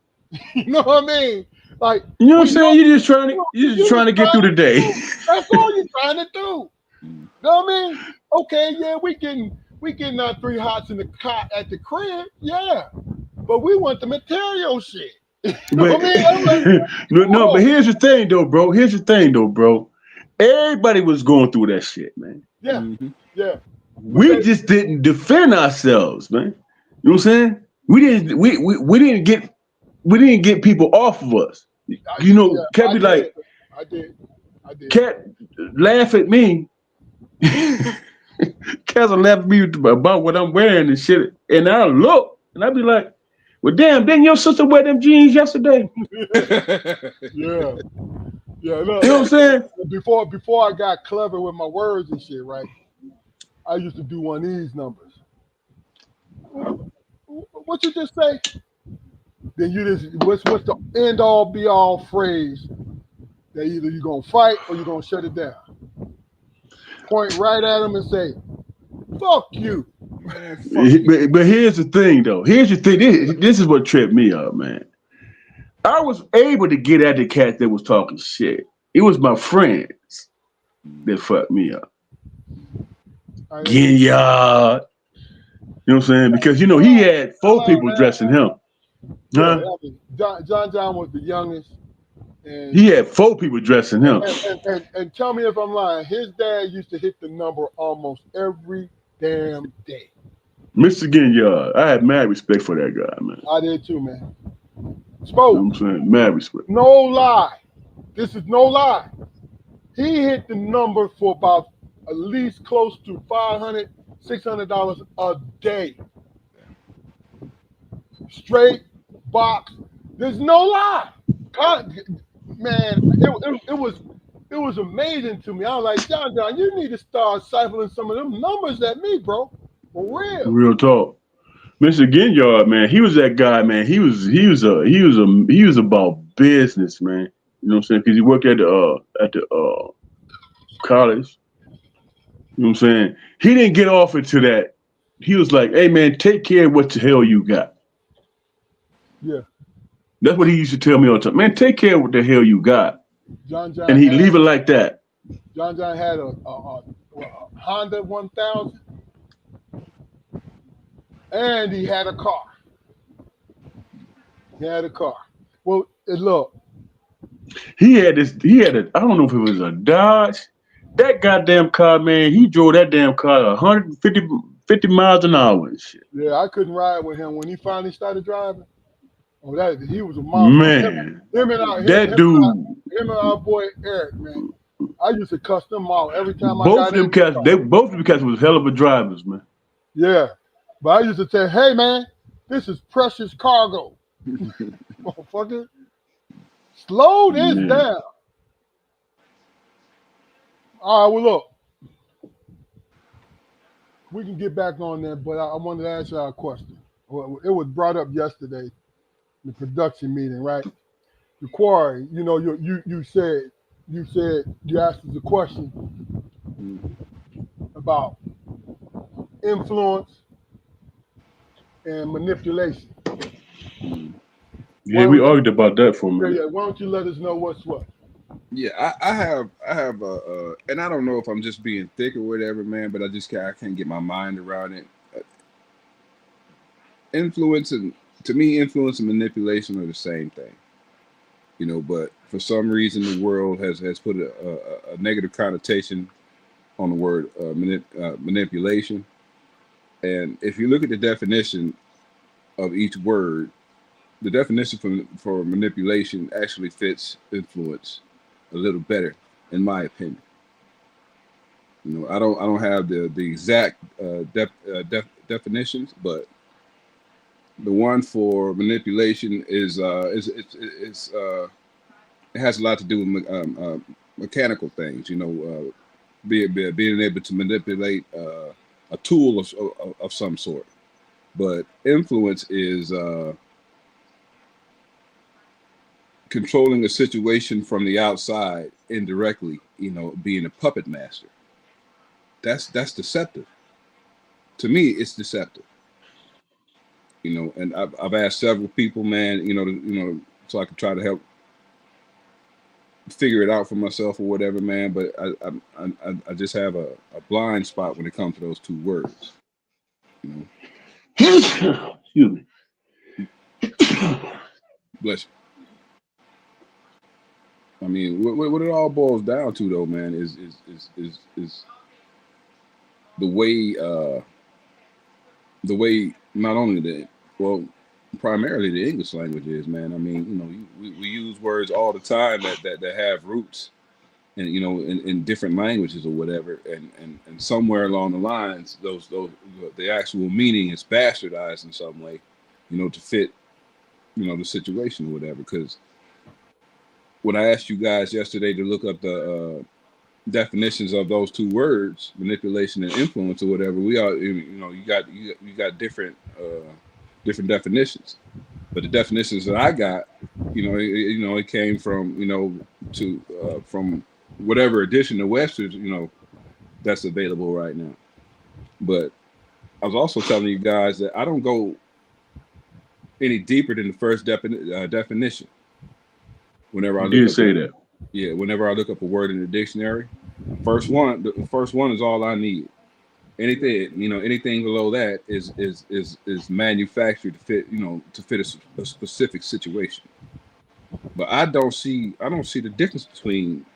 You know what I mean? Like, you know what I'm when saying? You're just trying to get through the day. that's all you're trying to do. You know what I mean? Okay, yeah, we getting our 3 hots in the cot at the crib, yeah. But we want the material shit. You know But what I mean? I'm like, no, but whoa, here's the thing though, bro. Everybody was going through that shit, man. yeah, yeah. But We just didn't defend ourselves, man. You know what I'm saying? We didn't get we didn't get people off of us. You know, Cat be like, I did. Cat laugh at me. Cats will laugh at me about what I'm wearing and shit. And I look and I be like, well, damn, didn't your sister wear them jeans yesterday? Yeah. Yeah, You know what I'm saying? Before I got clever with my words and shit, right? I used to do one of these numbers. What you just say? Then you just what's the end all be all phrase that either you're gonna fight or you're gonna shut it down. Point right at him and say, "Fuck you." Man, fuck you. But here's the thing, though. Here's the thing. This is what tripped me up, man. I was able to get at the cat that was talking shit. It was my friends that fucked me up. Ginyard. You know what I'm saying? Because, you know, he had 4 people dressing him. Yeah, Huh? John was the youngest. And he had 4 people dressing him. And tell me if I'm lying. His dad used to hit the number almost every damn day. Mr. Ginyard. I had mad respect for that guy, man. I did too, man. You know what I'm saying? Mad respect. No lie. This is no lie. He hit the number for about at least close to $500, $600 a day. Straight box. There's no lie. God, man, it was amazing to me. I was like, John, you need to start ciphering some of them numbers at me, bro. For real. Real talk. Mr. Ginyard, man, he was that guy, man. He was about business, man. You know what I'm saying? Because he worked at the college. You know what I'm saying? He didn't get off into that. He was like, hey man, take care of what the hell you got. Yeah. That's what he used to tell me all the time. Man, take care of what the hell you got. John and he leave it like that. John had a Honda 1000, and he had a car. He had a car. Well, look. He had I don't know if it was a Dodge. That goddamn car, man, he drove that damn car 150 miles an hour and shit. Yeah, I couldn't ride with him when he finally started driving. Oh, he was a monster. Man, him and our boy Eric, man. I used to cuss them out every time I got in. Both of them cats was hell of a drivers, man. Yeah, but I used to say, hey, man, this is precious cargo. Motherfucker, slow this down. All right, well, look. We can get back on that, but I wanted to ask y'all a question. It was brought up yesterday in the production meeting, right? The quarry, you know, you said you asked us a question about influence and manipulation. Yeah, we argued about that for a minute. Yeah, why don't you let us know what's what? Yeah, I have and I don't know if I'm just being thick or whatever, man, but I can't get my mind around it. Influence and manipulation are the same thing, you know. But for some reason, the world has put a negative connotation on the word manipulation. And if you look at the definition of each word, the definition for manipulation actually fits influence a little better, in my opinion. You know, I don't have the exact definitions, but the one for manipulation is it has a lot to do with mechanical things. You know, being able to manipulate a tool of some sort. But influence is controlling a situation from the outside indirectly, you know, being a puppet master. That's deceptive. To me, it's deceptive. You know, and I've asked several people, man, you know, so I can try to help figure it out for myself or whatever, man. But I just have a blind spot when it comes to those two words. You know. Excuse me. Bless you. I mean, what it all boils down to, though, man, is the way not only primarily the English language is, man. I mean, you know, we use words all the time that have roots and you know in different languages or whatever, and somewhere along the lines, those the actual meaning is bastardized in some way, you know, to fit you know the situation or whatever. Because when I asked you guys yesterday to look up the definitions of those two words, manipulation and influence or whatever, we are you know you got different different definitions. But the definitions that I got, you know, it came from, you know, to from whatever edition of Webster's, you know, that's available right now. But I was also telling you guys that I don't go any deeper than the first definition. Whenever I You did look up, say that. yeah, whenever I look up a word in the dictionary, the first one is all I need. Anything, you know, anything below that is manufactured to fit, you know, to fit a specific situation. But I don't see the difference between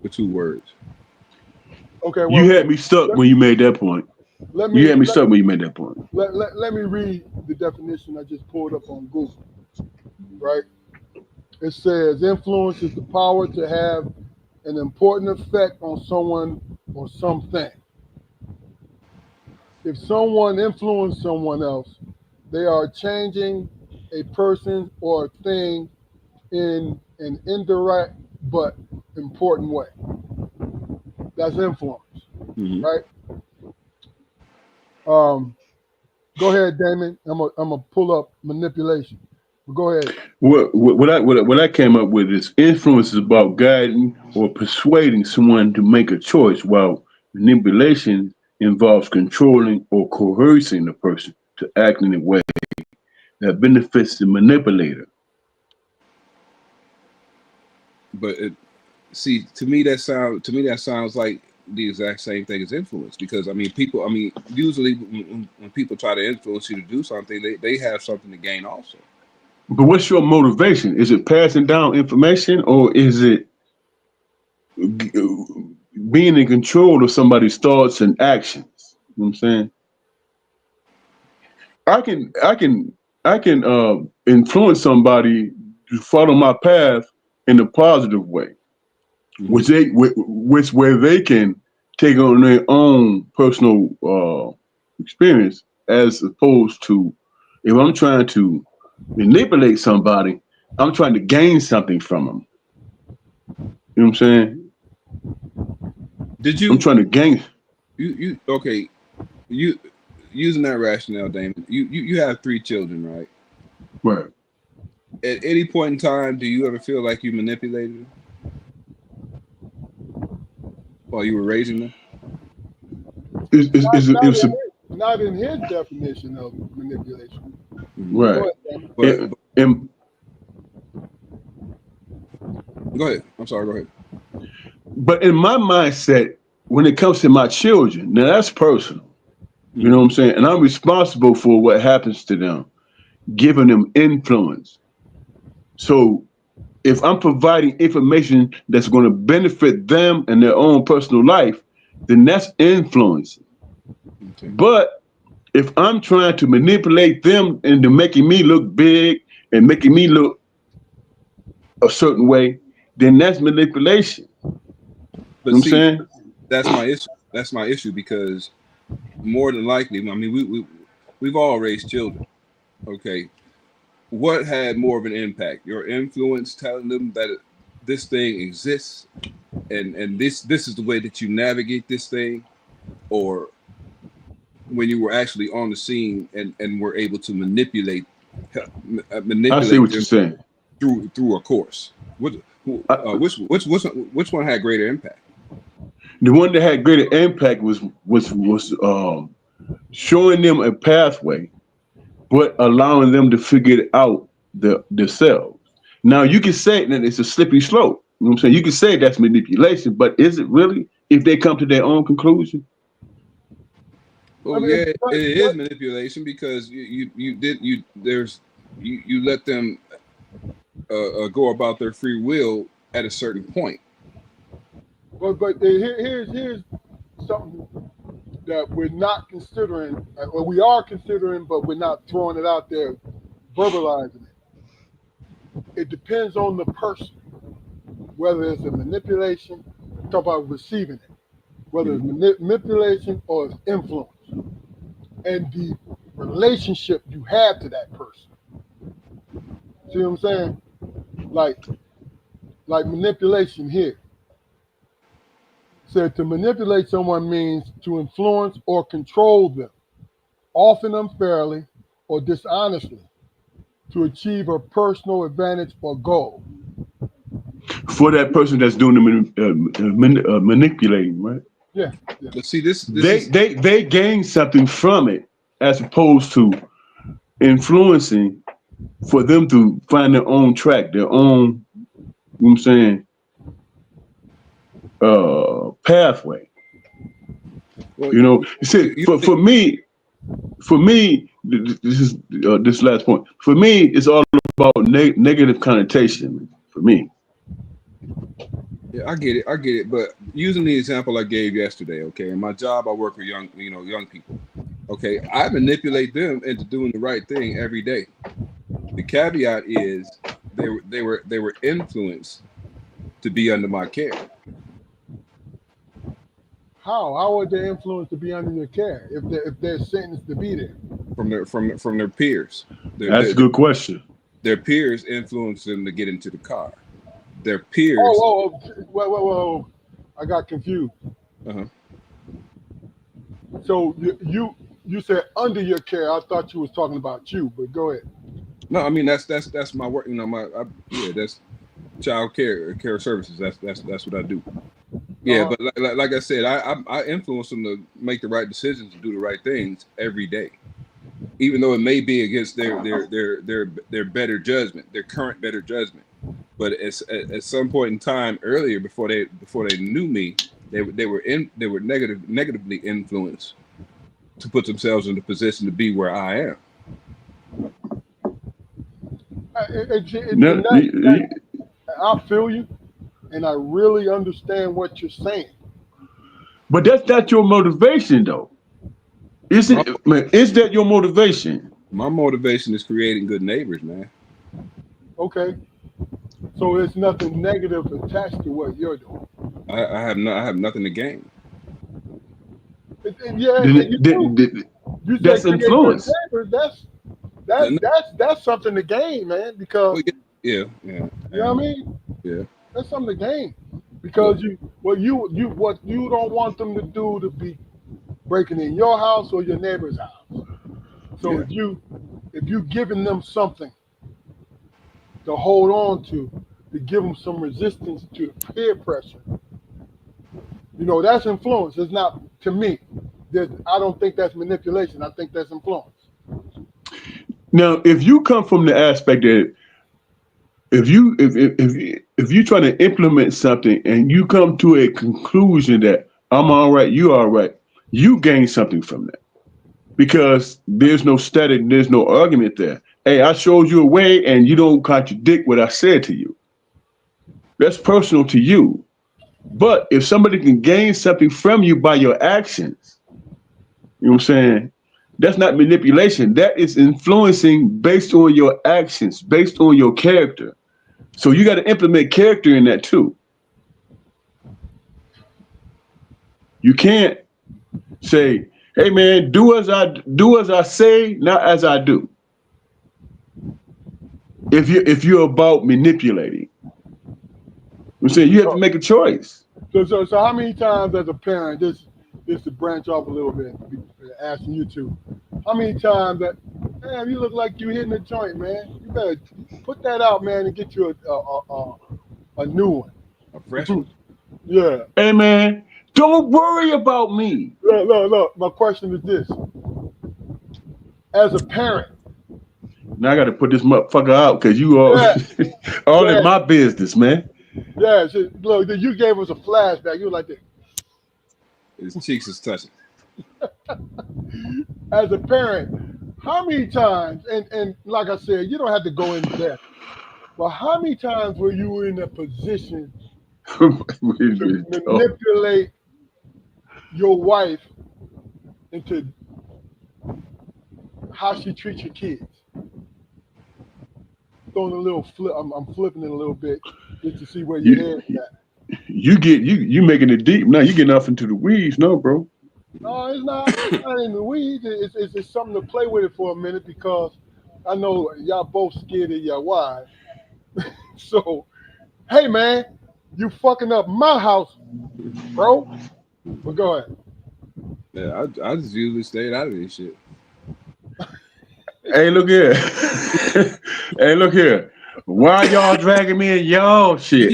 the two words. Okay, You well, had me stuck when you made that point. let You me had me let, stuck when you made that point. let me read the definition I just pulled up on Google. Right? It says influence is the power to have an important effect on someone or something. If someone influences someone else, they are changing a person or thing in an indirect but important way. That's influence, Mm-hmm. right? Go ahead, Damon. I'm gonna pull up manipulation. Go ahead. What I came up with is influence is about guiding or persuading someone to make a choice, while manipulation involves controlling or coercing the person to act in a way that benefits the manipulator. But see, to me that sounds like the exact same thing as influence. Because I mean, people, I mean, usually when people try to influence you to do something, they have something to gain also. But what's your motivation? Is it passing down information, or is it being in control of somebody's thoughts and actions? You know what I'm saying? I can I can I can influence somebody to follow my path in a positive way, Mm-hmm. which where they can take on their own personal experience, as opposed to if I'm trying to manipulate somebody, I'm trying to gain something from them. You know what I'm saying? Did I'm you trying to gain. you okay? You using that rationale, Damon? You have three children, right? Right. At any point in time, do you ever feel like you manipulated them while you were raising them? Is Not, it's a, not in his definition of manipulation. Mm-hmm. Go right. ahead, Damon. But, And, but and go ahead. I'm sorry. Go ahead. but in my mindset, when it comes to my children, now that's personal. You know Mm-hmm. what I'm saying? And I'm responsible for what happens to them, giving them influence. So if I'm providing information that's going to benefit them and their own personal life, then that's influence. Okay. But if I'm trying to manipulate them into making me look big and making me look a certain way, then that's manipulation. You But know what I'm see, saying? that's my issue. That's my issue because more than likely, I mean, we've all raised children. Okay, what had more of an impact? Your influence telling them that this thing exists and this is the way that you navigate this thing, or when you were actually on the scene and were able to I see manipulate what you're them saying. through a course. I, Which one had greater impact? the one that had greater impact was showing them a pathway, but allowing them to figure it out themselves. Now you can say that it's a slippery slope. You know what I'm saying? You can say that's manipulation, but is it really if they come to their own conclusion? I Oh mean, yeah, it is manipulation because you let them go about their free will at a certain point. here's something that we're not considering, or we are considering, but we're not throwing it out there verbalizing it. It depends on the person, whether it's a manipulation, talk about receiving it, whether it's manipulation or it's influence, and the relationship you have to that person. See what I'm saying? Like manipulation here. Said to manipulate someone means to influence or control them, often unfairly or dishonestly, to achieve a personal advantage or goal. For that person that's doing the manipulating, right? Yeah. But see, this They gain something from it as opposed to influencing for them to find their own track, their own, you know what I'm saying, pathway. well, You know, you see, for me, this is this last point. For me, it's all about negative connotation. For me, yeah, I get it. But using the example I gave yesterday, okay, in my job, I work with young people. Okay, I manipulate them into doing the right thing every day. The caveat is they were influenced to be under my care. How would they influence to be under your care if they're sentenced to be there? From their peers. That's a good question. Their peers influence them to get into the car. Their peers. Whoa. I got confused. Uh-huh. So you said under your care. I thought you was talking about you, but go ahead. No, I mean that's my work. You know, that's child care services. That's what I do. Yeah, but like I said, I influence them to make the right decisions and do the right things every day, even though it may be against their better judgment, their current better judgment. But at some point in time earlier, before they knew me, they were negatively influenced to put themselves in the position to be where I am. I feel you, and I really understand what you're saying. But that's not your motivation, though. Is that your motivation? My motivation is creating good neighbors, man. Okay. So there's nothing negative attached to what you're doing. I have nothing to gain. Yeah, you that's influence. That's something to gain, man. Because yeah. You know what I mean? Yeah. That's something to gain. Because what you don't want them to do to be breaking in your house or your neighbor's house. So if you giving them something to hold on to give them some resistance to peer pressure, that's influence. It's not, to me. I don't think that's manipulation. I think that's influence. Now, if you come from the aspect that if you try to implement something and you come to a conclusion that I'm all right, you all right, you gain something from that because there's no static, there's no argument there. Hey, I showed you a way and you don't contradict what I said to you. That's personal to you. But if somebody can gain something from you by your actions, you know what I'm saying? That's not manipulation. That is influencing based on your actions, based on your character. So you got to implement character in that too. You can't say, "Hey man, do as I say, not as I do." If you're about manipulating, I'm saying you have to make a choice. So how many times as a parent, this to branch off a little bit, asking you two, how many times that, man, you look like you hitting a joint, man. You better put that out, man, and get you a new one. A fresh one? Yeah. Hey man, don't worry about me. Look. My question is this: as a parent. Now I got to put this motherfucker out because you all in my business, man. Yeah, look, you gave us a flashback. You were like this. His cheeks is touching. As a parent, how many times, and like I said, you don't have to go in depth, but how many times were you in a position to manipulate your wife into how she treats your kids? throwing a little flip. I'm flipping it a little bit just to see where your head's at. You making it deep now. You getting off into the weeds, no, bro. No, it's not. It's not in the weeds. It's just something to play with it for a minute because I know y'all both scared of your wives. So, hey man, you fucking up my house, bro. But go ahead. Yeah, I just usually stayed out of this shit. Hey, look here. Hey, look here. Why y'all dragging me in y'all shit?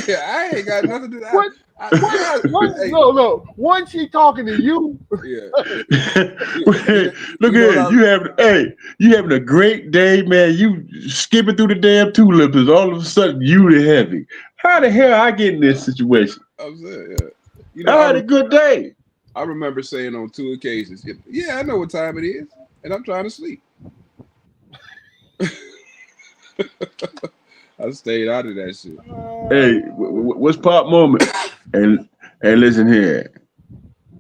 Yeah, I ain't got nothing to do. What? Hey, No. Once she talking to you, yeah. Look You know what here. You having a great day, man. You skipping through the damn tulips, and all of a sudden you the heavy. How the hell I get in this situation? I'm saying, yeah. You know, I had a good day. I remember saying on 2 occasions, yeah, I know what time it is, and I'm trying to sleep. I stayed out of that shit. Hey, what's pop moment? And listen here.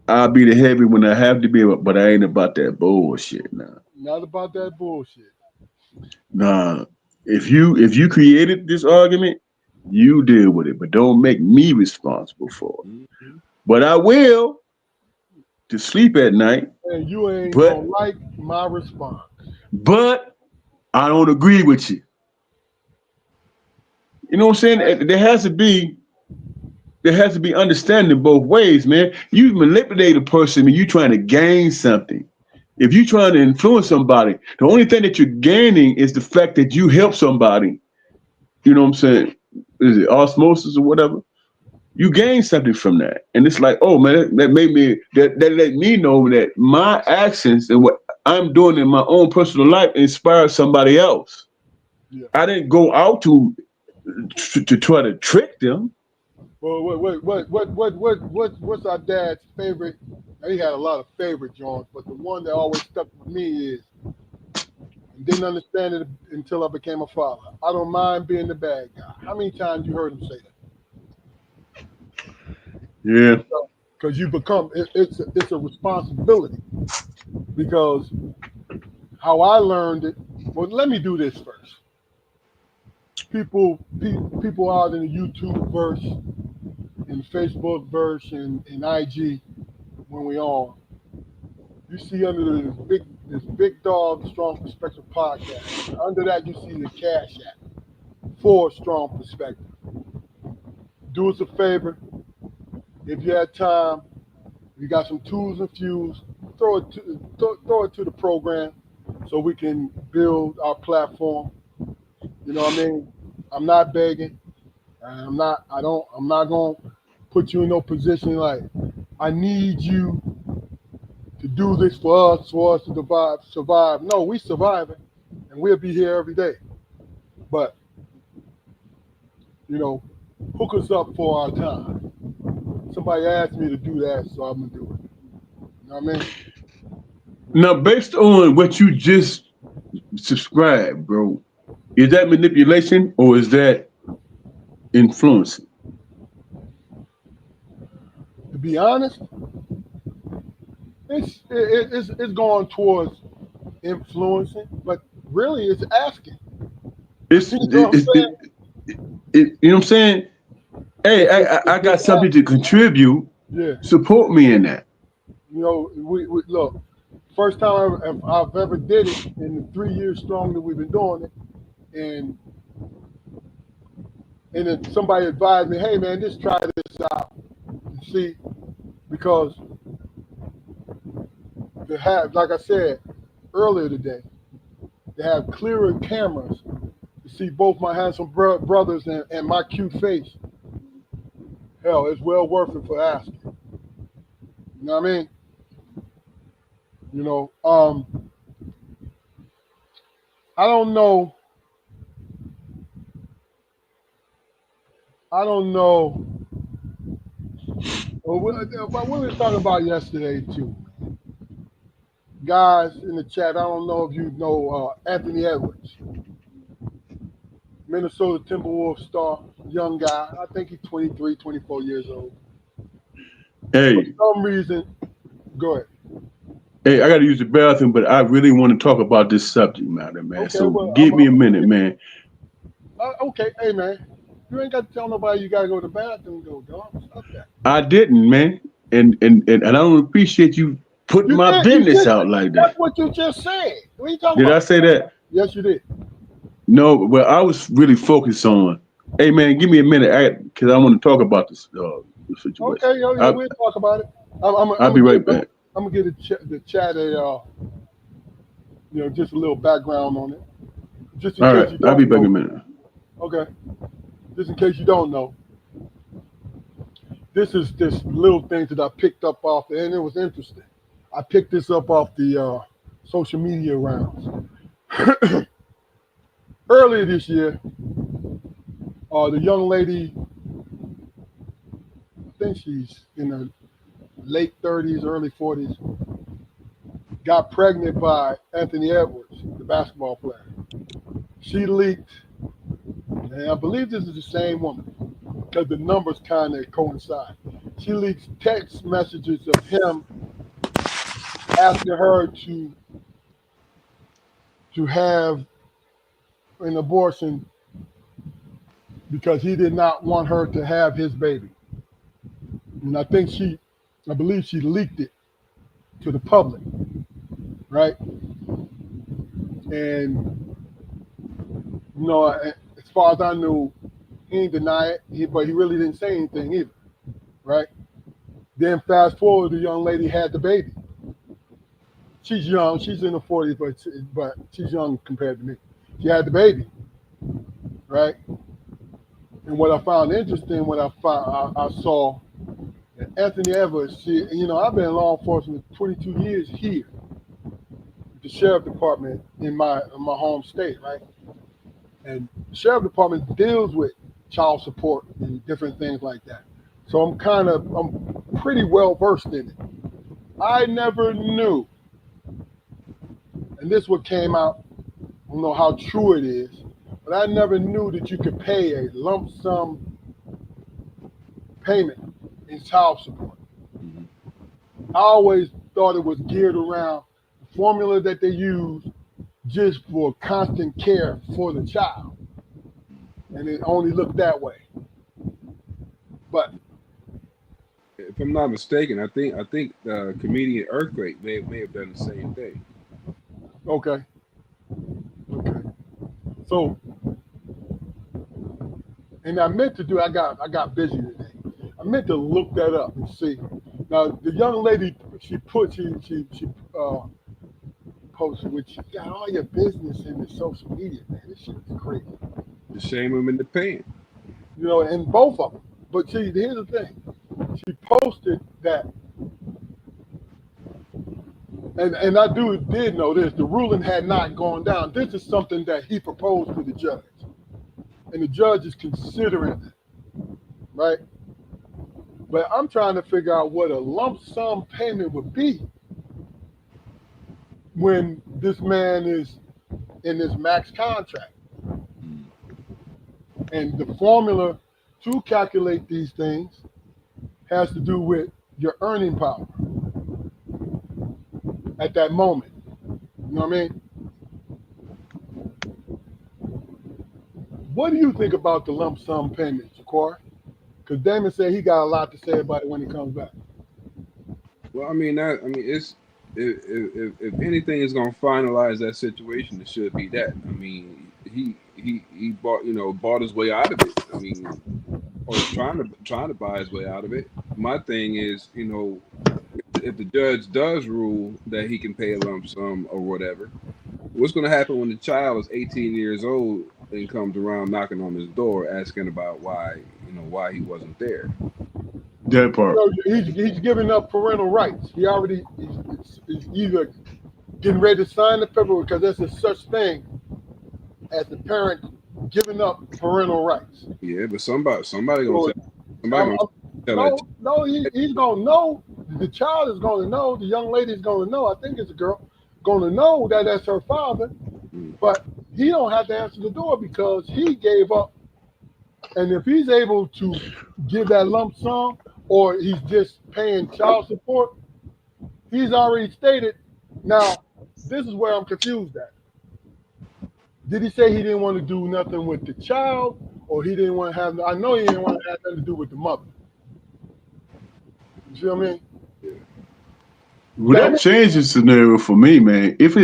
I'll be the heavy when I have to be, but I ain't about that bullshit now. not about that bullshit. Nah. If you created this argument, you deal with it, but don't make me responsible for it. Mm-hmm. But I will to sleep at night. And you ain't But gonna like my response. but I don't agree with you. You know what I'm saying? There has to be understanding both ways, man. You manipulate a person when you trying to gain something. If you're trying to influence somebody, the only thing that you're gaining is the fact that you help somebody. You know what I'm saying? Is it osmosis or whatever? You gain something from that. And it's like, oh man, that made me that let me know that my actions and what I'm doing in my own personal life inspires somebody else. Yeah. I didn't go out to try to trick them. Well, what's our dad's favorite? He had a lot of favorite joints, but the one that always stuck with me is didn't understand it until I became a father. I don't mind being the bad guy. How many times you heard him say that? Yeah. Because you become it's a responsibility. Because how I learned it. Well, let me do this first. People out in the YouTube verse, in the Facebook verse, and in IG when we on. You see under this big dog strong perspective podcast. Under that you see the Cash App for strong perspective. Do us a favor. If you have time, you got some tools and fuels, throw it to the program so we can build our platform. You know what I mean? I'm not begging. I'm not gonna put you in no position like I need you to do this for us to survive. No, we surviving and we'll be here every day. But hook us up for our time. Somebody asked me to do that, so I'm gonna do it. You know what I mean? Now, based on what you just subscribed, bro, is that manipulation or is that influencing? To be honest, it's going towards influencing, but really it's asking. It's You know what I'm saying? you know what I'm saying? Hey, I got something to contribute. Yeah. Support me in that. We look. First time I've ever did it in the 3 years strong that we've been doing it, and then somebody advised me, hey man, just try this out and see, because to have, like I said earlier today, to have clearer cameras to see both my handsome brothers and my cute face. Hell, it's well worth it for asking. You know what I mean? I don't know. What we were talking about yesterday too. Guys in the chat, I don't know if you know Anthony Edwards, Minnesota Timberwolves star, young guy. I think he's 23, 24 years old. Hey. For some reason, go ahead. Hey, I got to use the bathroom, but I really want to talk about this subject matter, man. Okay, so well, give me a minute, man. Okay, hey man, you ain't got to tell nobody you gotta go to the bathroom. Go, dog. Stop that. I didn't, man. And I don't appreciate you putting You my did. You business just. out like That's that. what you just said. What are you talking Did I about? say that? Yes, you did. No, well, I was really focused on, hey, man, give me a minute because I want to talk about this situation. Okay, yo, yeah, we'll talk about it. I'll be right back. I'm gonna give the chat a just a little background on it, just in All case right, you I'll be don't back in a know. minute. Okay, just in case you don't know, this is this little thing that I picked up off, and it was interesting. I picked this up off the social media rounds earlier this year. The young lady, I think she's in her late 30s, early 40s, got pregnant by Anthony Edwards, the basketball player. She leaked, and I believe this is the same woman because the numbers kind of coincide. She leaks text messages of him asking her to have an abortion because he did not want her to have his baby. And I believe she leaked it to the public, right? And as far as I knew, he didn't deny it, but he really didn't say anything either, right? Then fast forward, the young lady had the baby. She's young. She's in her 40s, but she's young compared to me. She had the baby, right? And what I found interesting, when I saw that Anthony Edwards, I've been in law enforcement 22 years here, the sheriff department in my home state, right? And the sheriff department deals with child support and different things like that. So I'm pretty well versed in it. I never knew, and this what came out. I don't know how true it is, but I never knew that you could pay a lump sum payment in child support. Mhm. I always thought it was geared around the formula that they use just for constant care for the child, and it only looked that way. But If I'm not mistaken, I think comedian Earthquake may have done the same thing. okay, okay. So, and I meant to do. I got busy today. I meant to look that up and see. Now, the young lady, she posted, which you got all your business in the social media, man. This shit is crazy. The shame him in the pan. And both of them. But see, here's the thing. She posted that, and I did know this. The ruling had not gone down. This is something that he proposed to the judge, and the judge is considering it, right? But I'm trying to figure out what a lump sum payment would be when this man is in this max contract. Mm. And the formula to calculate these things has to do with your earning power at that moment. You know what I mean? What do you think about the lump sum payment, Jacquard? Because Damon said he got a lot to say about it when he comes back. Well, it's if anything is going to finalize that situation, it should be that. I mean, he bought his way out of it. I mean, or is trying to buy his way out of it. My thing is, if the judge does rule that he can pay a lump sum or whatever, what's going to happen when the child is 18 years old and comes around knocking on his door asking about why he wasn't there? That part. He's giving up parental rights. He's either getting ready to sign the paperwork because there's a such thing as the parent giving up parental rights. Yeah, but somebody gonna So tell somebody gonna tell that. no, he's gonna know. The child is gonna know. The young lady is gonna know. I think it's a girl. Gonna know that that's her father, Mm. but he don't have to answer the door because he gave up. And if he's able to give that lump sum, or he's just paying child support, he's already stated. Now, this is where I'm confused at. Did he say he didn't want to do nothing with the child, or he didn't want to have? I know he didn't want to have nothing to do with the mother. You see what I mean? Well, that changes the scenario for me, man. If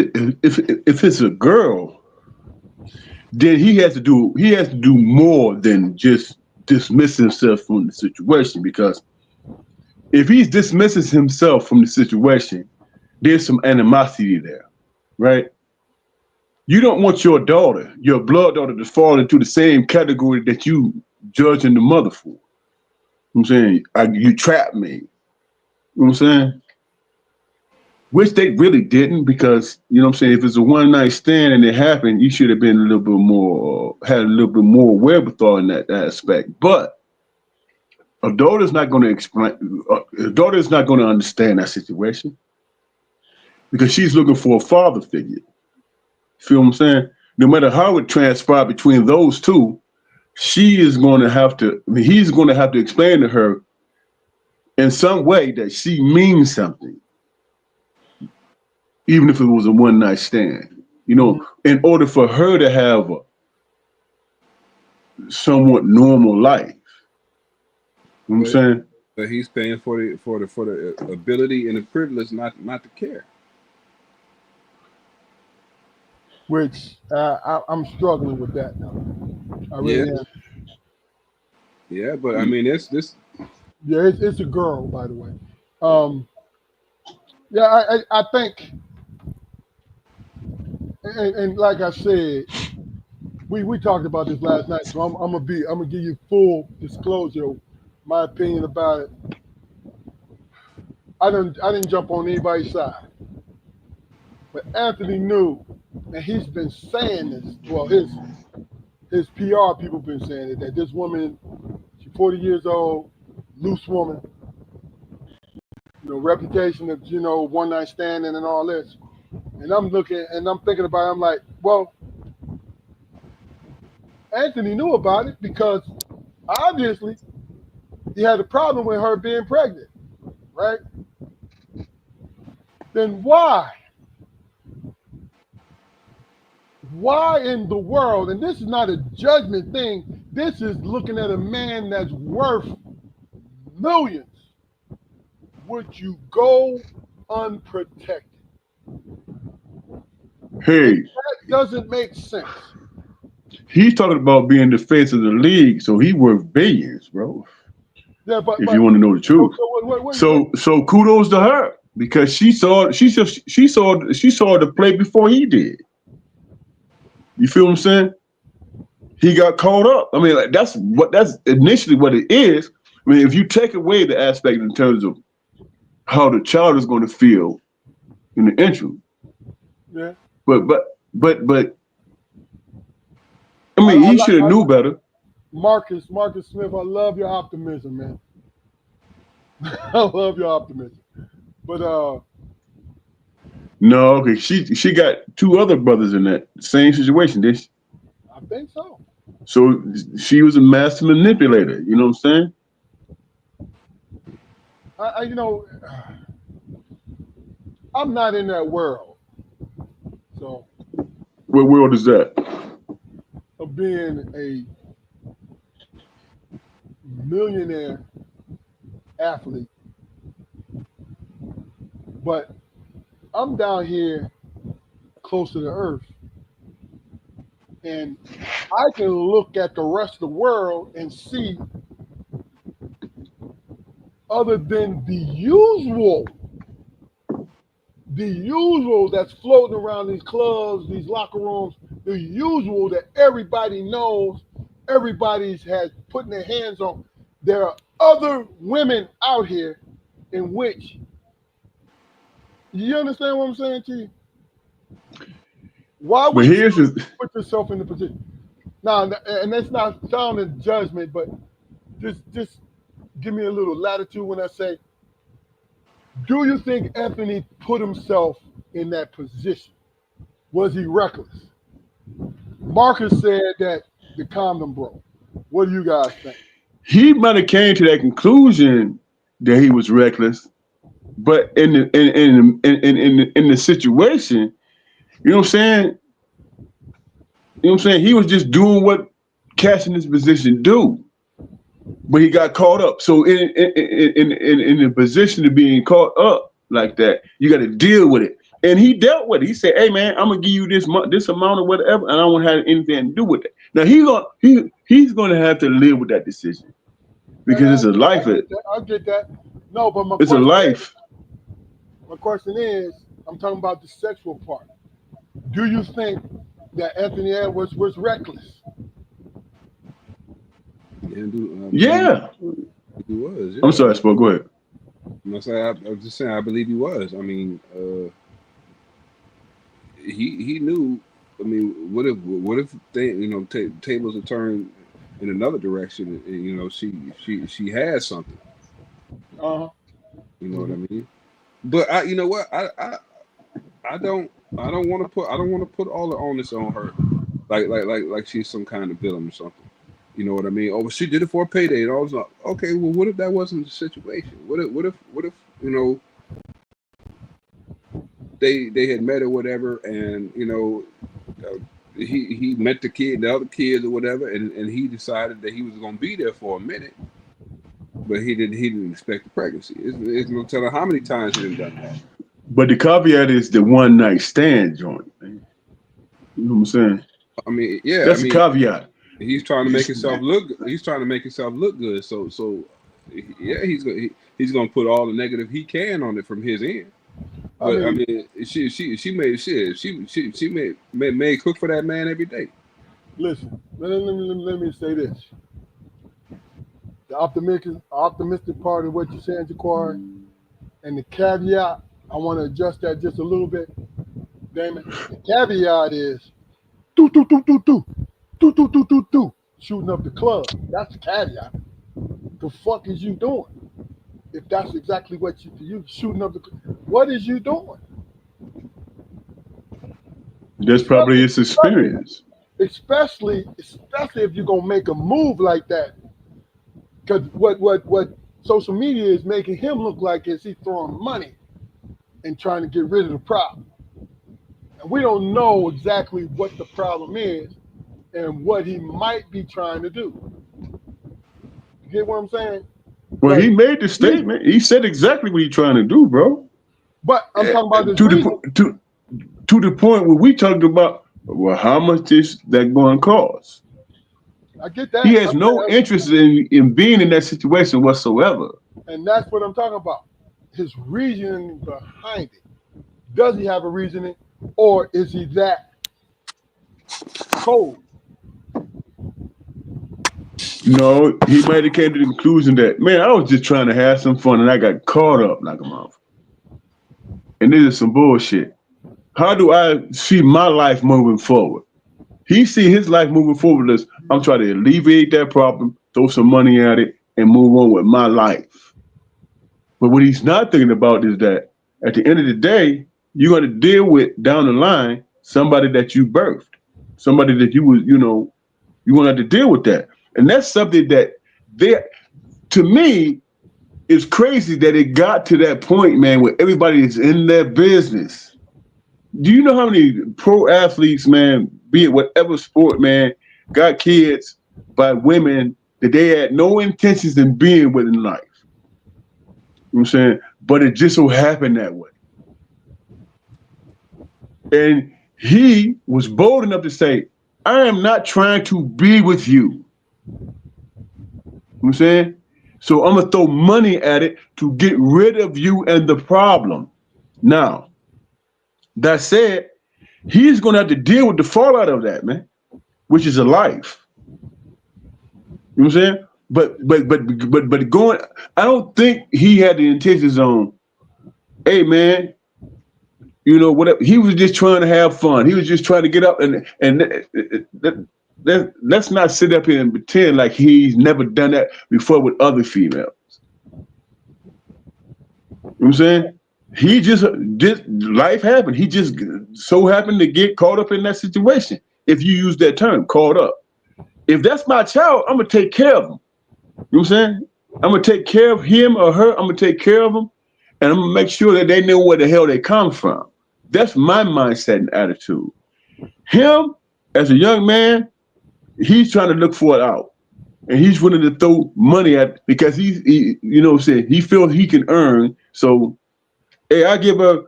it's a girl, then he has to do more than just dismiss himself from the situation, because if he's dismissing himself from the situation, there's some animosity there, right? You don't want your daughter, your blood daughter, to fall into the same category that you judging the mother for. You know what I'm saying, you trapped me. You know what I'm saying? Which they really didn't, because, you know what I'm saying, if it's a one night stand and it happened, you should have been a little bit more, had a little bit more wherewithal in that aspect. But a daughter's not going to explain, a daughter is not going to understand that situation, because she's looking for a father figure. Feel what I'm saying? No matter how it transpired between those two, she is going to have to, I mean, he's going to have to explain to her in some way that she means something, even if it was a one night stand. You know, in order for her to have a somewhat normal life. You know what I'm saying? But he's paying for the ability and the privilege not to care. Which I'm struggling with that now. I really am. Yeah, but I mean, it's this. Yeah, it's a girl, by the way. Yeah, I think, and like I said, we talked about this last night, so I'm gonna give you full disclosure, my opinion about it. I didn't jump on anybody's side, but Anthony knew, and he's been saying this. Well, his PR people been saying it, that this woman, she's 40 years old, loose woman, reputation of one night standing and all this. And I'm looking and I'm thinking about it, I'm like, well, Anthony knew about it because obviously he had a problem with her being pregnant, right? Then why? Why in the world, and this is not a judgment thing, this is looking at a man that's worth millions, would you go unprotected? Hey, that doesn't make sense. He's talking about being the face of the league, so he worth billions, bro. Yeah, but if you want to know the truth, so kudos to her, because she saw the play before he did. You feel what I'm saying? He got caught up. I mean, like, that's initially what it is. I mean, if you take away the aspect in terms of how the child is going to feel in the interim, yeah. But I mean, he should have knew better. Marcus Smith, I love your optimism, man. I love your optimism. But no, okay, she got two other brothers in that same situation, did she? I think so. So she was a master manipulator. You know what I'm saying? I'm not in that world. So. What world is that? Of being a millionaire athlete. But I'm down here close to the earth. And I can look at the rest of the world and see, other than the usual that's floating around these clubs, these locker rooms, the usual that everybody knows, everybody's has putting their hands on. There are other women out here in which, you understand what I'm saying to you? Why would you put yourself in the position? Now, and that's not sounding judgment, but just give me a little latitude when I say, do you think Anthony put himself in that position? Was he reckless? Marcus said that the condom broke. What do you guys think? He might have came to that conclusion that he was reckless, but in the situation, you know what I'm saying? You know what I'm saying? He was just doing what cats in this position do, but he got caught up. So in the position of being caught up like that, you got to deal with it. And he dealt with it. He said, "Hey man, I'm gonna give you this amount or whatever, and I don't want to have anything to do with it." Now he's gonna have to live with that decision And because it's a life. I get that. No, but It's a life. My question is, I'm talking about the sexual part. Do you think that Anthony Edwards was reckless? Yeah. He was. Yeah. I'm sorry, Spoke. Go ahead. I was just saying, I believe he was. I mean, he knew. I mean, what if tables are turned in another direction? And, you know, she has something. Uh-huh. You know what I mean? But you know what? I don't want to put all the onus on her, like she's some kind of villain or something. You know what I mean? Oh, she did it for a payday, and all this. Okay, well, what if that wasn't the situation? What if you know they had met or whatever, and you know he met the other kids or whatever, and he decided that he was going to be there for a minute, but he didn't expect the pregnancy. It's no telling how many times he done that. But the caveat is the one night stand joint. Man. You know what I'm saying? I mean, yeah, that's a caveat. He's trying to make himself look. He's trying to make himself look good. So yeah, he's gonna put all the negative he can on it from his end. But I mean she made cook for that man every day. Listen, let me say this. The optimistic part of what you're saying, Ja'Quari, and the caveat, I want to adjust that just a little bit. Damon, the caveat is shooting up the club. That's the caveat. The fuck is you doing? If that's exactly what you shooting up the club, what is you doing? That's probably his experience. Especially if you're gonna make a move like that. Because what social media is making him look like is he's throwing money and trying to get rid of the problem. And we don't know exactly what the problem is and what he might be trying to do. You get what I'm saying? Well, he made the statement. He said exactly what he's trying to do, bro. But I'm talking about this to the point where we talked about, well, how much is that going to cost? I get that. He has no interest in being in that situation whatsoever. And that's what I'm talking about. His reasoning behind it. Does he have a reasoning, or is he that cold? No, he might have came to the conclusion that, man, I was just trying to have some fun and I got caught up like a motherfucker. And this is some bullshit. How do I see my life moving forward? He see his life moving forward as I'm trying to alleviate that problem, throw some money at it, and move on with my life. But what he's not thinking about is that at the end of the day, you're going to deal with down the line somebody that you birthed, somebody that you was, you know, you're going to have to deal with that. And that's something that to me, it's crazy that it got to that point, man, where everybody is in their business. Do you know how many pro athletes, man, be it whatever sport, man, got kids by women that they had no intentions in being with in life? You know what I'm saying? But it just so happened that way. And he was bold enough to say, I am not trying to be with you. You know what I'm saying? So I'm going to throw money at it to get rid of you and the problem. Now, that said, he's going to have to deal with the fallout of that, man, which is a life. You know what I'm saying? But going, I don't think he had the intentions on, hey, man, you know, whatever. He was just trying to have fun. He was just trying to get up let's not sit up here and pretend like he's never done that before with other females. You know what I'm saying? He just life happened. He just so happened to get caught up in that situation. If you use that term, caught up. If that's my child, I'm gonna take care of him. You know what I'm saying? I'm gonna take care of him or her. I'm gonna take care of them, and I'm gonna make sure that they know where the hell they come from. That's my mindset and attitude. Him, as a young man, he's trying to look for it out. And he's willing to throw money at because he you know what I'm saying, he feels he can earn. So hey, I give her,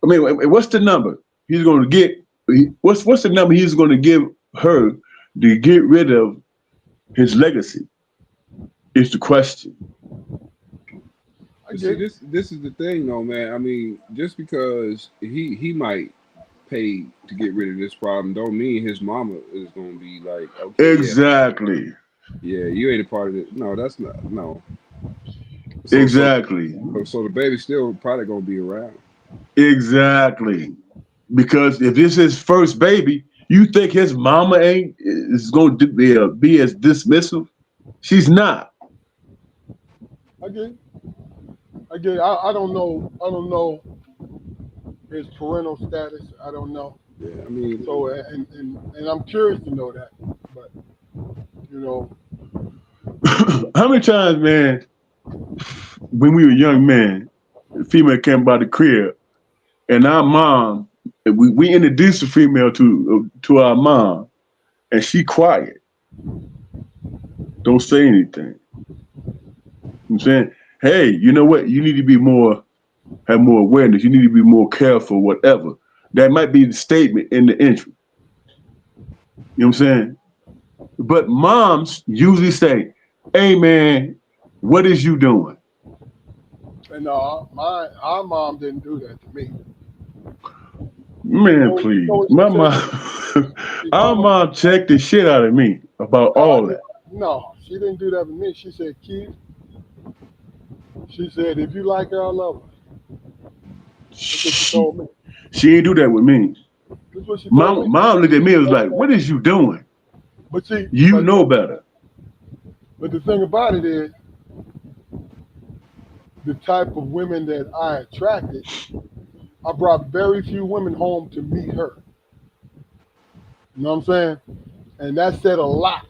I mean, what's the number he's gonna get? What's the number he's gonna give her to get rid of his legacy? Is the question. See, this is the thing, though, man. I mean, just because he might pay to get rid of this problem, don't mean his mama is gonna be like, okay, Exactly. yeah, you ain't a part of it. No, that's not. No. Exactly. So the baby's still probably gonna be around. Exactly. Because if this is his first baby, you think his mama ain't is going to be as dismissive? She's not. I get it. I don't know. I don't know his parental status. I don't know. Yeah, I mean, so and I'm curious to know that. But you know, how many times, man, when we were young men, a female came by the crib, and our mom, we introduced the female to our mom, and she quiet, don't say anything. I'm saying, hey, you know what? You need to be have more awareness. You need to be more careful, whatever. That might be the statement in the entry. You know what I'm saying? But moms usually say, hey, man, what is you doing? And our mom didn't do that to me. Man, please. My mom, our mom checked the shit out of me about all that. No, she didn't do that with me. She said, Keith, she said, if you like her, I love her. That's what she told me. She didn't do that with me. That's what she told me. Mom looked at me and was like, what is you doing? But see, you know better. But the thing about it is, the type of women that I attracted, I brought very few women home to meet her. You know what I'm saying? And that said a lot.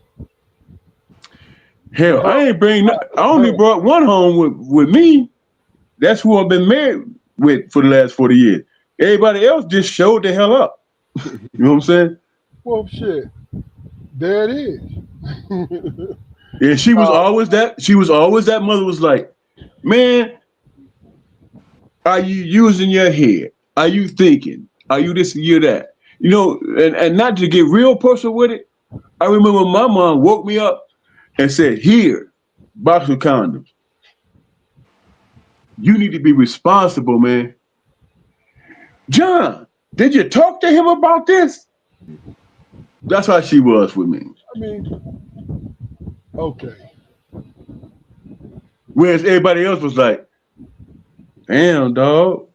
Hell, I only brought one home with me. That's who I've been married with for the last 40 years. Everybody else just showed the hell up. You know what I'm saying? Well, shit. There it is. And she was always that mother was like, man, are you using your head? Are you thinking? Are you this, you that? You know, and not to get real personal with it, I remember my mom woke me up and said, here, box of condoms. You need to be responsible, man. John, did you talk to him about this? That's how she was with me. I mean, okay. Whereas everybody else was like, damn, dog.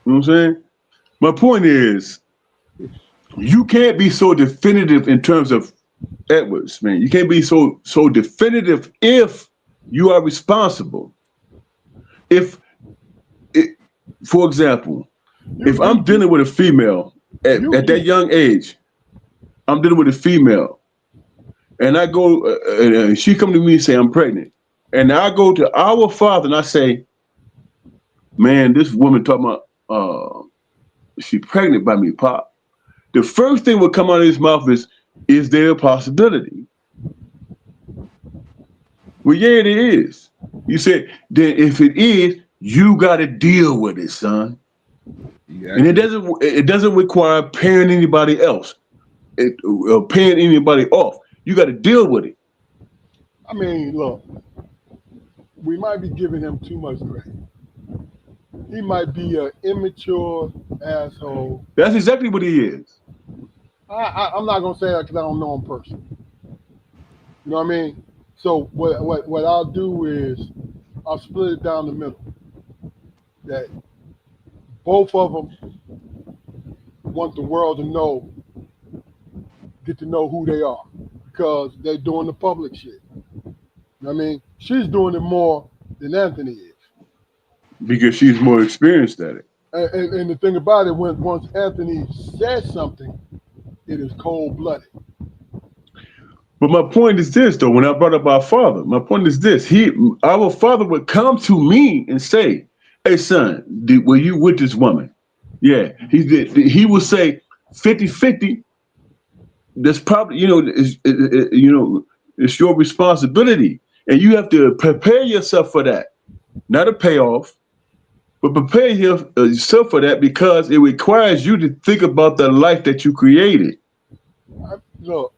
You know what I'm saying? My point is, you can't be so definitive in terms of Edwards, man. You can't be so definitive if you are responsible. For example, if I'm dealing with a female at that young age, I'm dealing with a female, and I go, and she come to me and say I'm pregnant, and I go to our father and I say, man, this woman talking about she pregnant by me, Pop. The first thing would come out of his mouth is there a possibility? Well, yeah, it is. You said, then if it is, you got to deal with it, son. Yeah, and it doesn't require paying anybody else, paying anybody off. You got to deal with it. I mean, look, we might be giving him too much credit. He might be an immature asshole. That's exactly what he is. I'm not gonna say that because I don't know him personally. You know what I mean? So what I'll do is I'll split it down the middle. That both of them want the world to get to know who they are, because they're doing the public shit. You know what I mean? She's doing it more than Anthony is. Because she's more experienced at it. And the thing about it, once Anthony says something, it is cold-blooded. But my point is this, though, when I brought up our father, my point is this. Our father would come to me and say, hey, son, were you with this woman? Yeah, he did. He would say 50-50, that's probably it's your responsibility, and you have to prepare yourself for that. Not a payoff, but prepare yourself for that because it requires you to think about the life that you created. Look,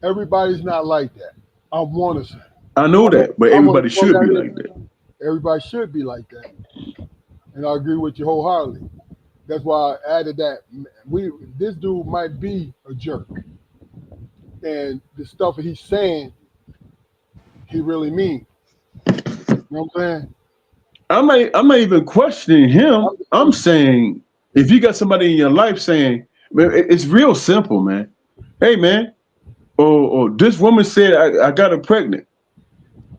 everybody's not like that. I'm one of them. I know that, but I want everybody to throw should be that like that. in. Everybody should be like that, and I agree with you wholeheartedly. That's why I added that. This dude might be a jerk, and the stuff that he's saying, he really means. You know what I'm saying? I'm not even questioning him. I'm saying if you got somebody in your life saying, man, it's real simple, man. Hey, man, or this woman said I got her pregnant.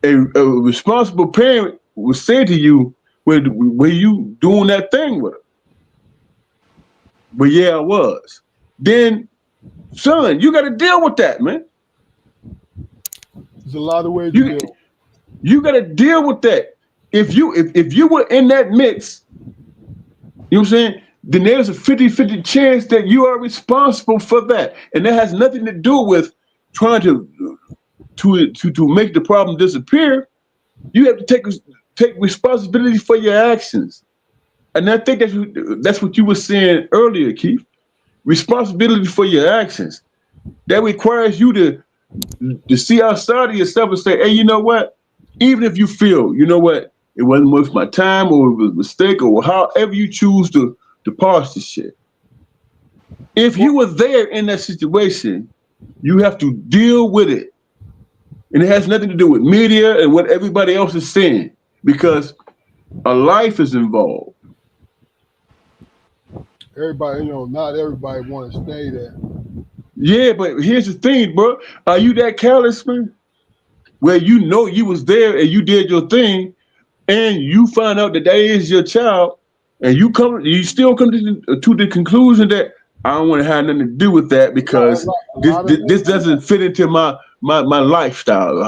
A responsible parent will say to you, were you doing that thing with her? But yeah, I was. Then, son, you got to deal with that, man. There's a lot of ways to You deal. you got to deal with that. If you were in that mix, you know what I'm saying? Then there's a 50-50 chance that you are responsible for that. And that has nothing to do with trying to make the problem disappear. You have to take responsibility for your actions. And I think that's what you were saying earlier, Keith. Responsibility for your actions. That requires you to see outside of yourself and say, hey, you know what? Even if you feel, you know what, it wasn't worth my time or it was a mistake or however you choose to parse the shit. If you were there in that situation, you have to deal with it. And it has nothing to do with media and what everybody else is saying because a life is involved. Everybody, not everybody want to stay there. Yeah, but here's the thing, bro. Are you that callous, man? Where you know you was there and you did your thing, and you find out that is your child, and you still come to the conclusion that I don't want to have nothing to do with that because A this lot of this, men this do that. doesn't fit into my lifestyle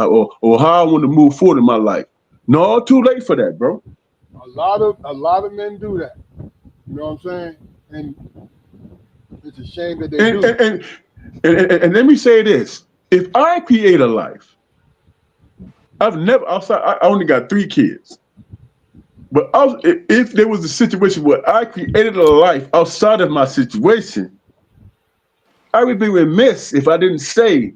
or how I want to move forward in my life. No, too late for that, bro. A lot of men do that. You know what I'm saying? And it's a shame that they And do. and, and, and let me say this: if I create a life, I've never outside. I only got 3 kids. But if there was a situation where I created a life outside of my situation, I would be remiss if I didn't say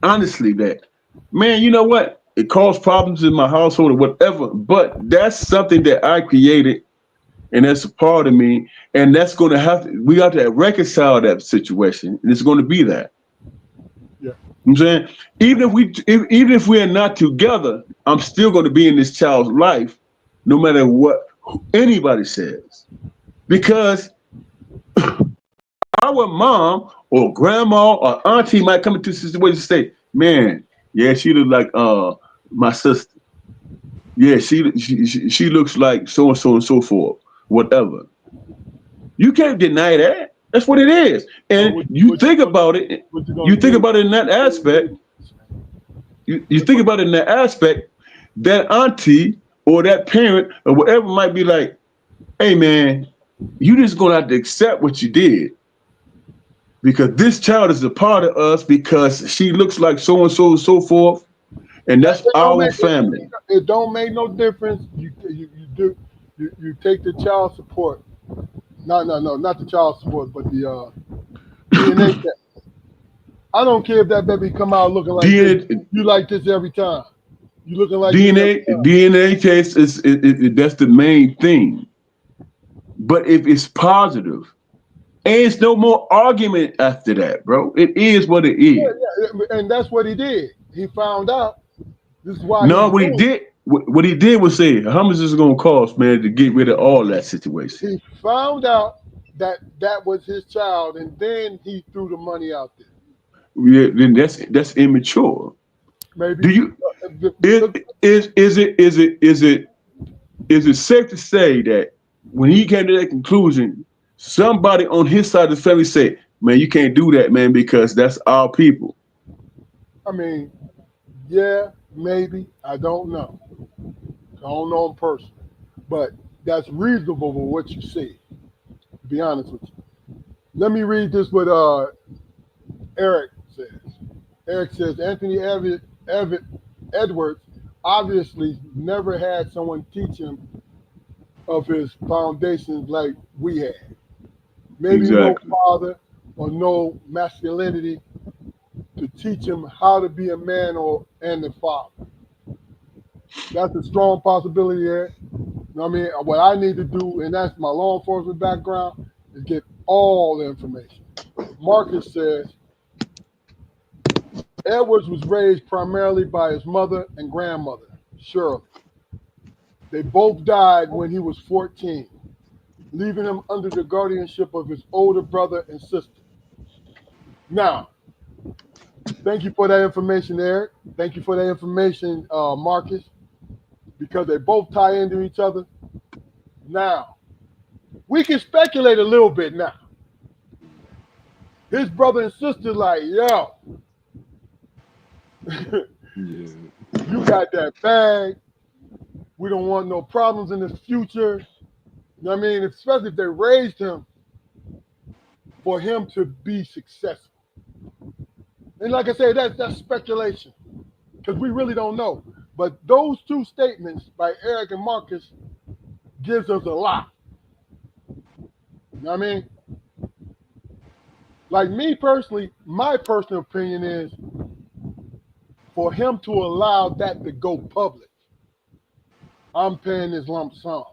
honestly that, man, you know what? It caused problems in my household or whatever, but that's something that I created and that's a part of me. And that's going to we have to reconcile that situation. And it's going to be that. Yeah. You know what I'm saying? Even if we are not together, I'm still going to be in this child's life, no matter what anybody says. Because our mom or grandma or auntie might come into a situation and say, man, yeah, she look like my sister. Yeah, she looks like so and so forth, whatever. You can't deny that. That's what it is. So And what, you what you think gonna about it, what you you gonna think do? about it in that aspect, you think about it in that aspect, that auntie or that parent or whatever might be like, hey man, you just gonna have to accept what you did because this child is a part of us because she looks like so and so and so forth, and that's It don't our make family. it don't make no difference. You take the child support. No, not the child support, but the DNA test. I don't care if that baby come out looking like this. DNA, You like this every time. You looking like this every DNA, time. DNA test that's the main thing. But if it's positive, and it's no more argument after that, bro. It is what it Yeah, is. yeah, and that's what he did. He found out. This is why No, he's what he doing. did, what he did was say, how much is it gonna cost, man, to get rid of all that situation? He found out that that was his child, and then he threw the money out there. Yeah, then that's immature. Maybe Do you is look, is it safe to say that when he came to that conclusion, somebody on his side of the family said, man, you can't do that, man, because that's our people. I mean, yeah, maybe. I don't know. I don't know him personally, but that's reasonable for what you see. To be honest with you, let me read this. What Eric said. Eric says Anthony Edwards obviously never had someone teach him of his foundations like we had. Maybe no Exactly. father or no masculinity to teach him how to be a man and a father. That's a strong possibility there. You know what I mean? What I need to do, and that's my law enforcement background, is get all the information. Marcus says Edwards was raised primarily by his mother and grandmother, Shirley. They both died when he was 14, leaving him under the guardianship of his older brother and sister. Now, thank you for that information, Eric. Thank you for that information, Marcus, because they both tie into each other. Now, we can speculate a little bit now. His brother and sister like, yo, you got that bag. We don't want no problems in the future. You know what I mean? Especially if they raised him for him to be successful. And like I said, that's speculation because we really don't know. But those two statements by Eric and Marcus gives us a lot. You know what I mean? Like me personally, my personal opinion is for him to allow that to go public, I'm paying this lump sum.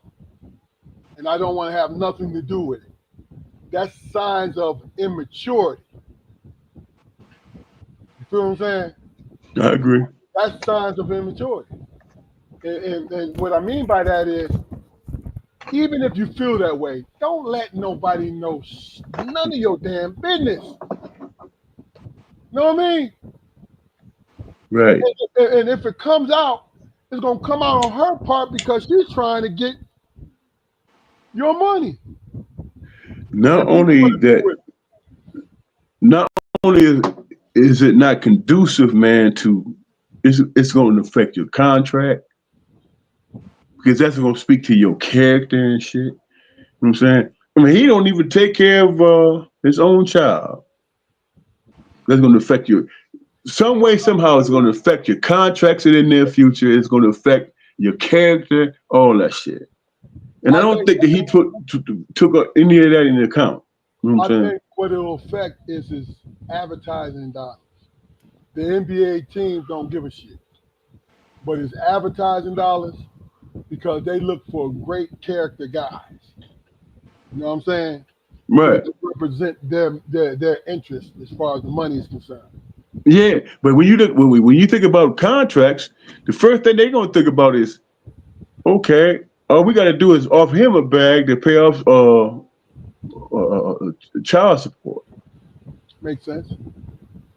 And I don't want to have nothing to do with it. That's signs of immaturity. You feel what I'm saying? I agree. That's signs of immaturity. And what I mean by that is, even if you feel that way, don't let nobody know none of your damn business. You know what I mean? Right. And if it comes out, it's going to come out on her part because she's trying to get your money. Not only is it not conducive, man, to it's going to affect your contract because that's going to speak to your character and shit. You know what I'm saying? I mean, he don't even take care of his own child. That's going to affect you some way, somehow. It's going to affect your contracts in the near future. It's going to affect your character, all that shit. And I don't think that he took any of that into account. You know what I'm saying? I think what it'll affect is his advertising dollars. The NBA teams don't give a shit. But his advertising dollars, because they look for great character guys. You know what I'm saying? Right. To represent their interest as far as the money is concerned. Yeah, but when you think about contracts, the first thing they're gonna think about is, okay, all we got to do is offer him a bag to pay off child support. Makes sense. You know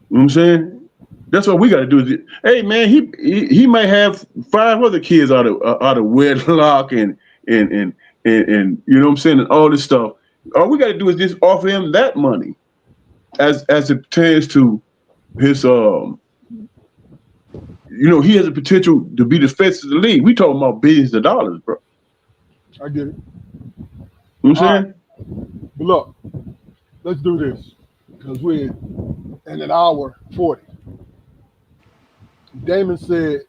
what I'm saying? That's what we got to do. Is, hey man, he might have 5 other kids out of wedlock and you know what I'm saying, and all this stuff. All we got to do is just offer him that money, as it pertains to his he has a potential to be the face of the league. We talking about billions of dollars, bro. I get it. You know what I'm saying? Right. But look, let's do this because we're in an hour 40. Damon said,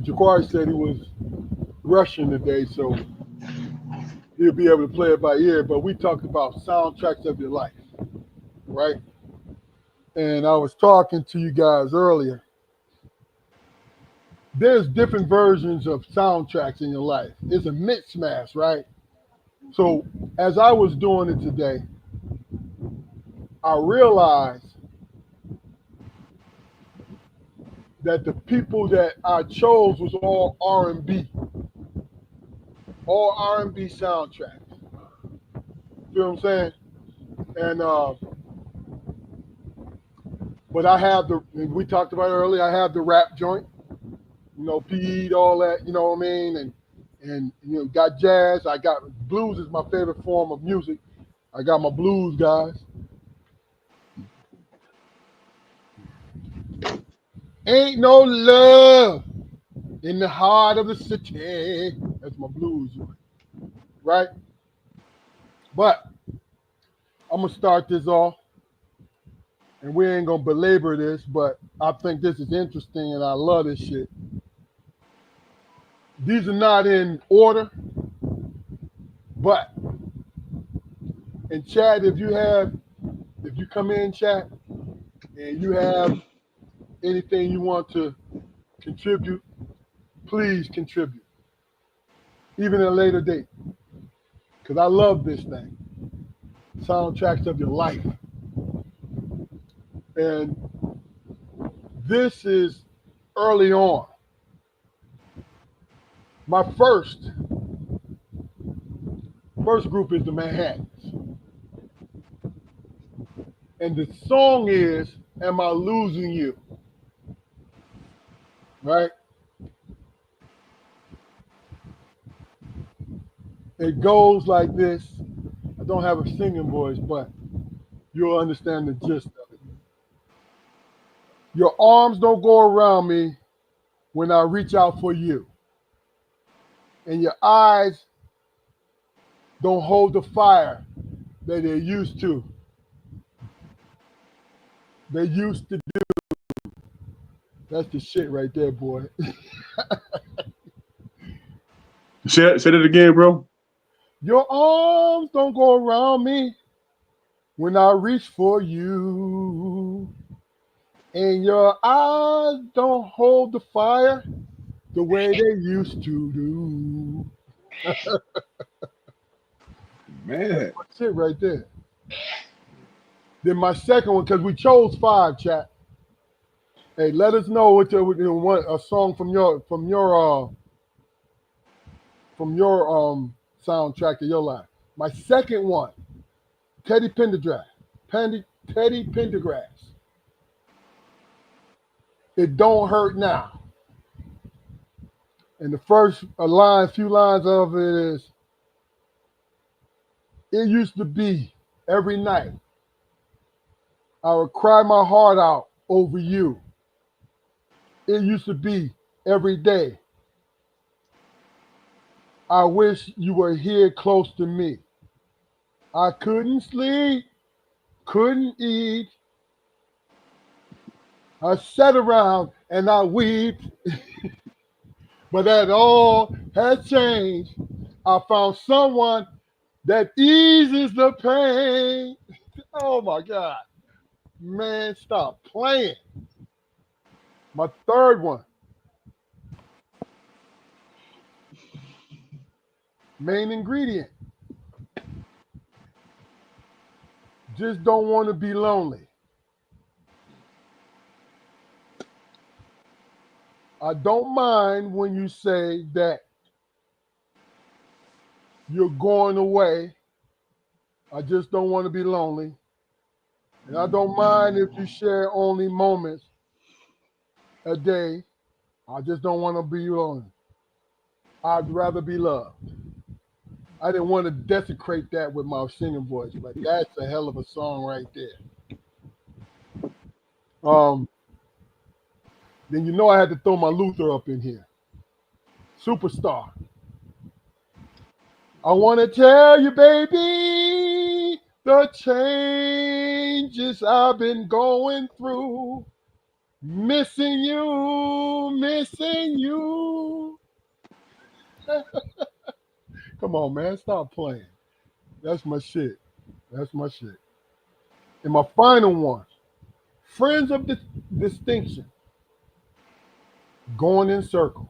Ja'Cory said he was rushing today, so he'll be able to play it by ear. But we talked about soundtracks of your life, right? And I was talking to you guys earlier. There's different versions of soundtracks in your life. It's a mismatch, right? So as I was doing it today, I realized that the people that I chose was all R&B soundtracks. You know what I'm saying? And but I have we talked about it earlier, I have the rap joint, PE, all that, you know what I mean? And got jazz. I got blues is my favorite form of music. I got my blues guys. Ain't no love in the heart of the city. That's my blues joint, right? But I'm gonna start this off and we ain't gonna belabor this, but I think this is interesting and I love this shit. These are not in order, but in chat, if you come in chat and you have anything you want to contribute, please contribute, even at a later date, because I love this thing. Soundtracks of your life. And this is early on. My first group is the Manhattans. And the song is Am I Losing You? Right? It goes like this. I don't have a singing voice, but you'll understand the gist of it. Your arms don't go around me when I reach out for you. And your eyes don't hold the fire that they used to. They used to do. That's the shit right there, boy. Say that again, bro. Your arms don't go around me when I reach for you. And your eyes don't hold the fire the way they used to do. Man. That's it right there. Then my second one, because we chose 5, chat. Hey, let us know what a song from your soundtrack of your life. My second one, Teddy Pendergrass. Teddy Pendergrass. It Don't Hurt Now. And the first few lines of it is, it used to be every night I would cry my heart out over you. It used to be every day I wish you were here close to me. I couldn't sleep, couldn't eat. I sat around and I weep. But that all has changed. I found someone that eases the pain. Oh my God. Man, stop playing. My third one. Main ingredient. Just don't want to be lonely. I don't mind when you say that you're going away. I just don't want to be lonely. And I don't mind if you share only moments a day. I just don't want to be lonely. I'd rather be loved. I didn't want to desecrate that with my singing voice, but that's a hell of a song right there. Then you know I had to throw my Luther up in here. Superstar. I want to tell you, baby, the changes I've been going through. Missing you, missing you. Come on, man, stop playing. That's my shit. That's my shit. And my final one, Friends of Distinction. Going in circles.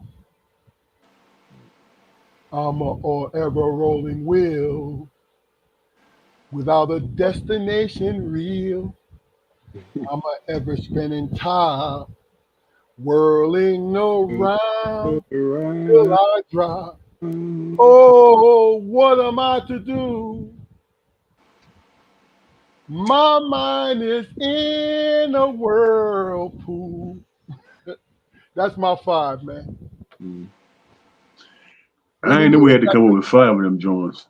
I'm a or ever rolling wheel without a destination real. I'm a ever spinning top, whirling around till I drop. Oh, what am I to do? My mind is in a whirlpool. That's my 5, man. I ain't know we had to come up with 5 of them joints.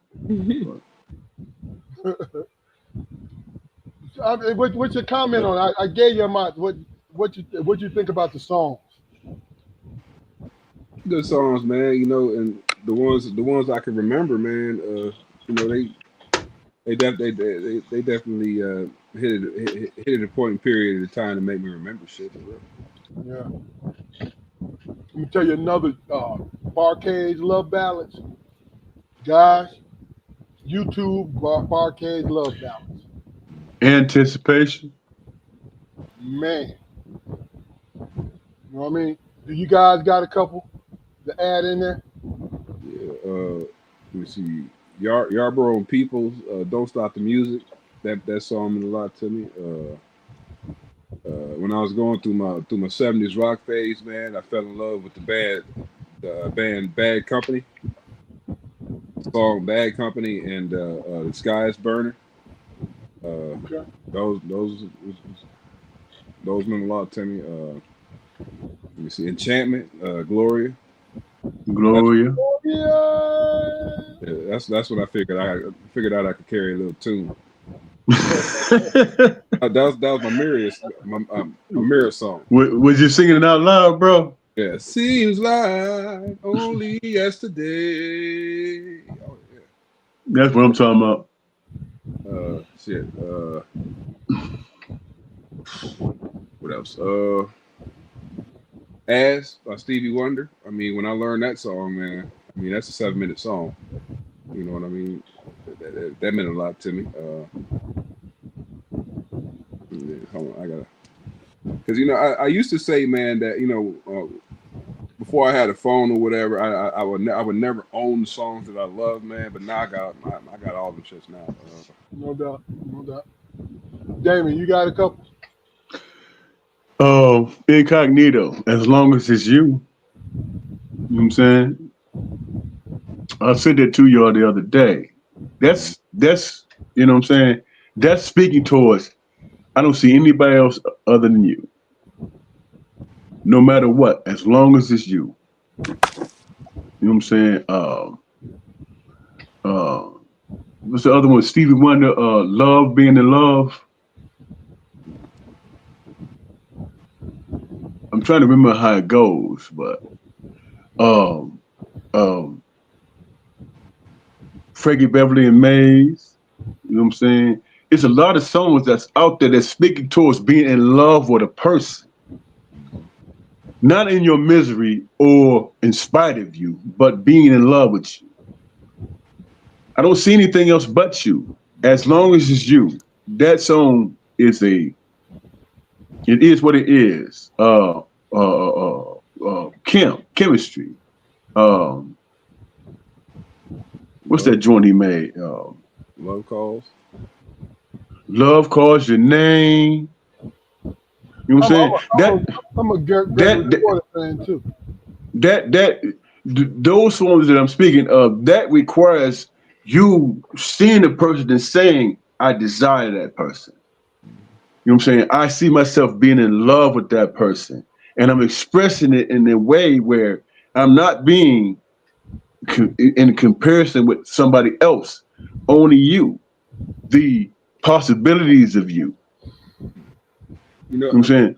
What's your comment on it? I gave you my what you think about the songs? Good songs, man. You know, and the ones I can remember, man. You know, they definitely hit a point in period of time to make me remember shit. For real. Yeah. Let me tell you another Barcade love ballads. Guys, YouTube Barcade love ballads. Anticipation. Man. You know what I mean? Do you guys got a couple to add in there? Yeah. Let me see. Yarborough and Peoples. Don't Stop the Music. That song meant a lot to me. When I was going through my '70s rock phase, man, I fell in love with the band Bad Company. Song Bad Company and The Sky is Burning. Okay. Those meant a lot to me. Let me see. Enchantment, Gloria. Gloria. Yeah. That's what I figured. I figured out I could carry a little tune. That was my mirror song. Was you singing it out loud, bro? Yeah, seems like only yesterday. Oh yeah. That's what I'm talking about. Shit. What else? As by Stevie Wonder. I mean, when I learned that song, man, I mean that's a 7-minute song. You know what I mean? That meant a lot to me. Hold on, I gotta, because I used to say, man, that before I had a phone or whatever, I would never own the songs that I love, man. But now I got all the shits now. No doubt. No doubt. Damon, you got a couple? Incognito. As long as it's you. You know what I'm saying? I said that to y'all the other day. That's you know what I'm saying? That's speaking towards I don't see anybody else other than you. No matter what, as long as it's you. You know what I'm saying? Uh what's the other one? Stevie Wonder, Love Being in Love. I'm trying to remember how it goes, but um um Frankie Beverly and Mays. You know what I'm saying? It's a lot of songs that's out there that's speaking towards being in love with a person. Not in your misery or in spite of you, but being in love with you. I don't see anything else but you. As long as it's you. That song it is what it is. Chemistry. Um, what's that joint he made? Love Calls. Love calls your name. You know what I'm saying? I'm a Gregory Porter fan too. Those songs that I'm speaking of, that requires you seeing the person and saying, I desire that person. You know what I'm saying? I see myself being in love with that person. And I'm expressing it in a way where I'm not being in comparison with somebody else, only you, the possibilities of you. You know You know what I'm saying?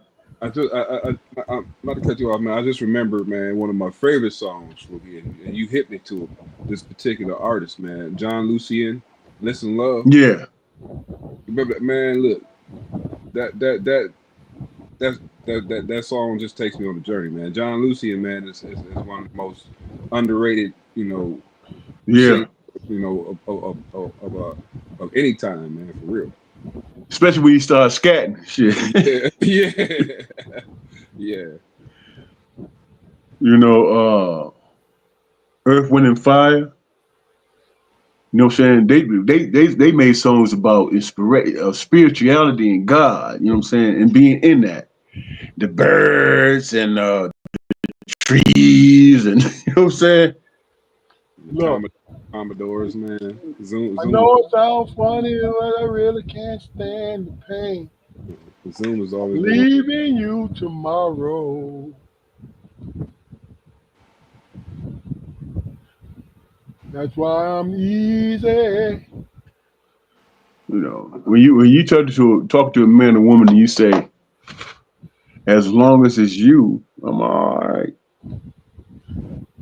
I'm not to cut you off, man. I just remember, man, one of my favorite songs, and you hit me to this particular artist, man, John Lucien, "Listen Love." Yeah. You remember that, man? Look, that that that that song just takes me on a journey, man. John Lucien, man, is one of the most underrated, Yeah. singers, of any time, man, for real. Especially when you start scatting shit. Yeah, yeah, yeah. You know, Earth, Wind, and Fire. You know what I'm saying? They made songs about spirituality and God, you know what I'm saying? And being in that. The birds and trees and you know what I'm saying? Look, Commodores, man. Zoom, I Zoom, know it sounds funny, but I really can't stand the pain. Zoom is always going. Leaving you tomorrow. That's why I'm easy. You know, when you talk to a man or woman and you say, as long as it's you, I'm all right.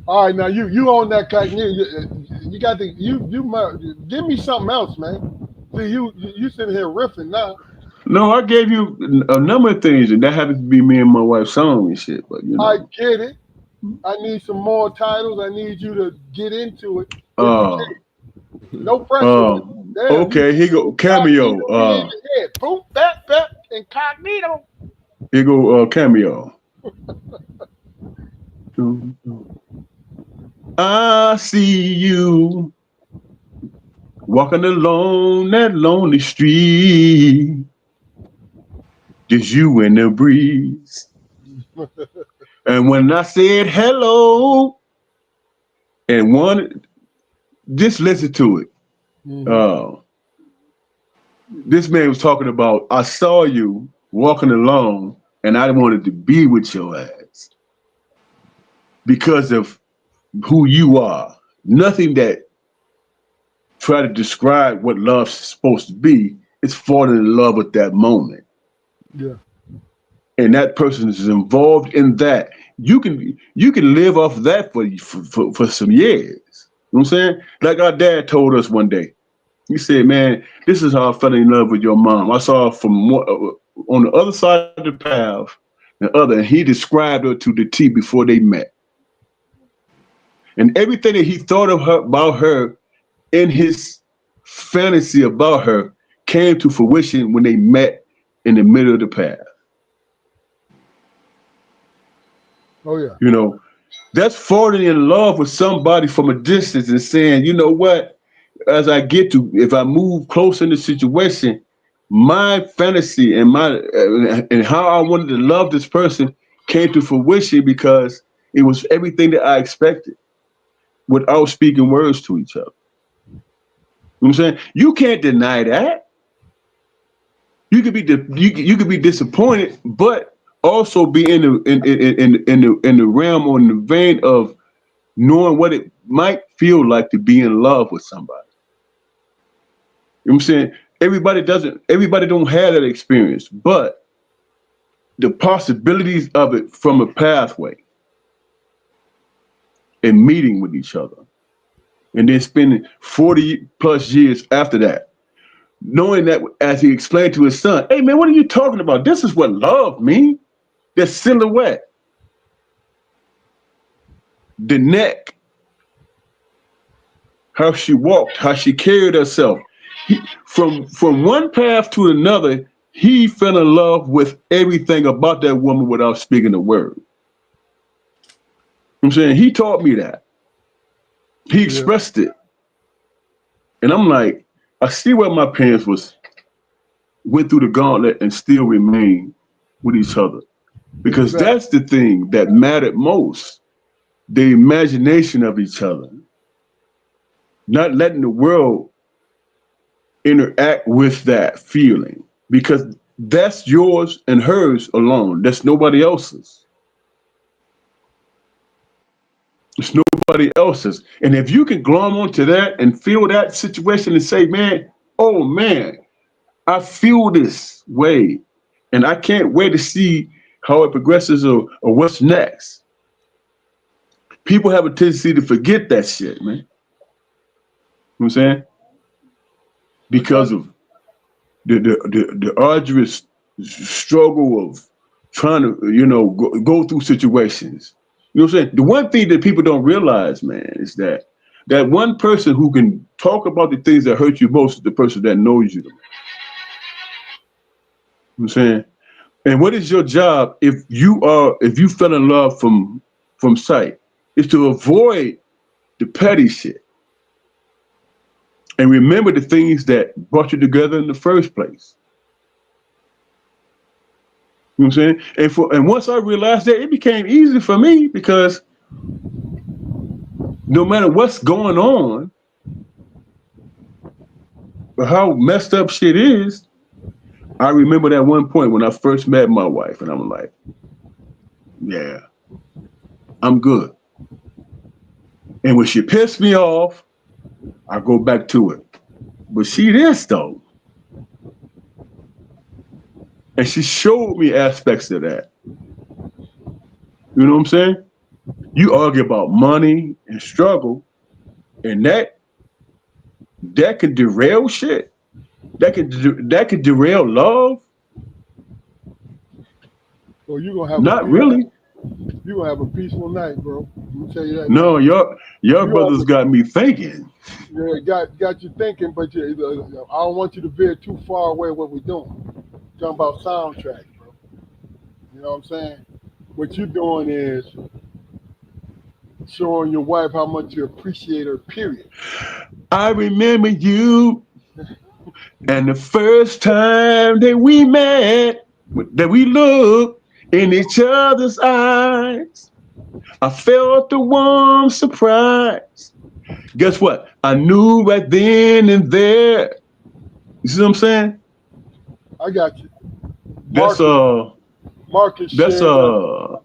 All right, now you on that cut. You got the you might give me something else, man. See you sitting here riffing now. No, I gave you a number of things, and that happens to be me and my wife's song and shit. But you I know, get it. I need some more titles. I need you to get into it if you uh, can. No pressure. Damn, you okay, here go incognito cameo. me in the head. Boop, bap, incognito. Here go cameo. I see you walking along that lonely street. Just you and the breeze. And when I said hello, and one, just listen to it. Mm-hmm. Uh, this man was talking about, I saw you walking along, and I wanted to be with your ass because of who you are. Nothing that try to describe what love's supposed to be. It's falling in love at that moment. Yeah. And that person is involved in that. You can live off that for some years. You know what I'm saying? Like our dad told us one day. He said, "Man, this is how I fell in love with your mom. I saw her from on the other side of the path, and he described her to the T before they met. And everything that he thought of her about her in his fantasy about her came to fruition when they met in the middle of the path. Oh yeah. You know, that's falling in love with somebody from a distance and saying, you know what, as I get to, if I move closer in the situation, my fantasy and and how I wanted to love this person came to fruition because it was everything that I expected without speaking words to each other. You know what I'm saying? You can't deny that. You could be disappointed, but also be in the realm or in the vein of knowing what it might feel like to be in love with somebody. You know what I'm saying? Everybody don't have that experience, but the possibilities of it from a pathway and meeting with each other and then spending 40 plus years after that, knowing that as he explained to his son, hey man, what are you talking about? This is what love means. The silhouette, the neck, how she walked, how she carried herself. From one path to another, he fell in love with everything about that woman without speaking a word. I'm saying he taught me that. He Yeah. expressed it. And I'm like, I see where my parents went through the gauntlet and still remain with each other. Because Exactly. that's the thing that mattered most. The imagination of each other. Not letting the world interact with that feeling. Because that's yours and hers alone. That's nobody else's. It's nobody else's. And if you can glom onto that and feel that situation and say, man, oh man, I feel this way. And I can't wait to see how it progresses or what's next. People have a tendency to forget that shit, man. You know what I'm saying? I got Because of the arduous struggle of trying to, go through situations. You know what I'm saying? The one thing that people don't realize, man, is that one person who can talk about the things that hurt you most is the person that knows you the most. You know what I'm saying? And what is your job if you fell in love from sight? Is to avoid the petty shit and remember the things that brought you together in the first place. You know what I'm saying? And once I realized that, it became easy for me because no matter what's going on or how messed up shit is, I remember that one point when I first met my wife, and I'm like, yeah, I'm good. And when she pissed me off, I go back to it. But she this though. And she showed me aspects of that. You know what I'm saying? You argue about money and struggle, and that can derail shit. That can derail love. Or you gonna have Not really. You gonna have a peaceful night, bro. Let me tell you that. No, your You brothers got me thinking. Yeah, got you thinking, but I don't want you to veer too far away what we're doing. Talking about soundtracks, bro. You know what I'm saying? What you're doing is showing your wife how much you appreciate her, period. I remember you and the first time that we met, that we looked in each other's eyes. I felt the warm surprise. Guess what? I knew right then and there. You see what I'm saying? I got you. That's Marcus that's shared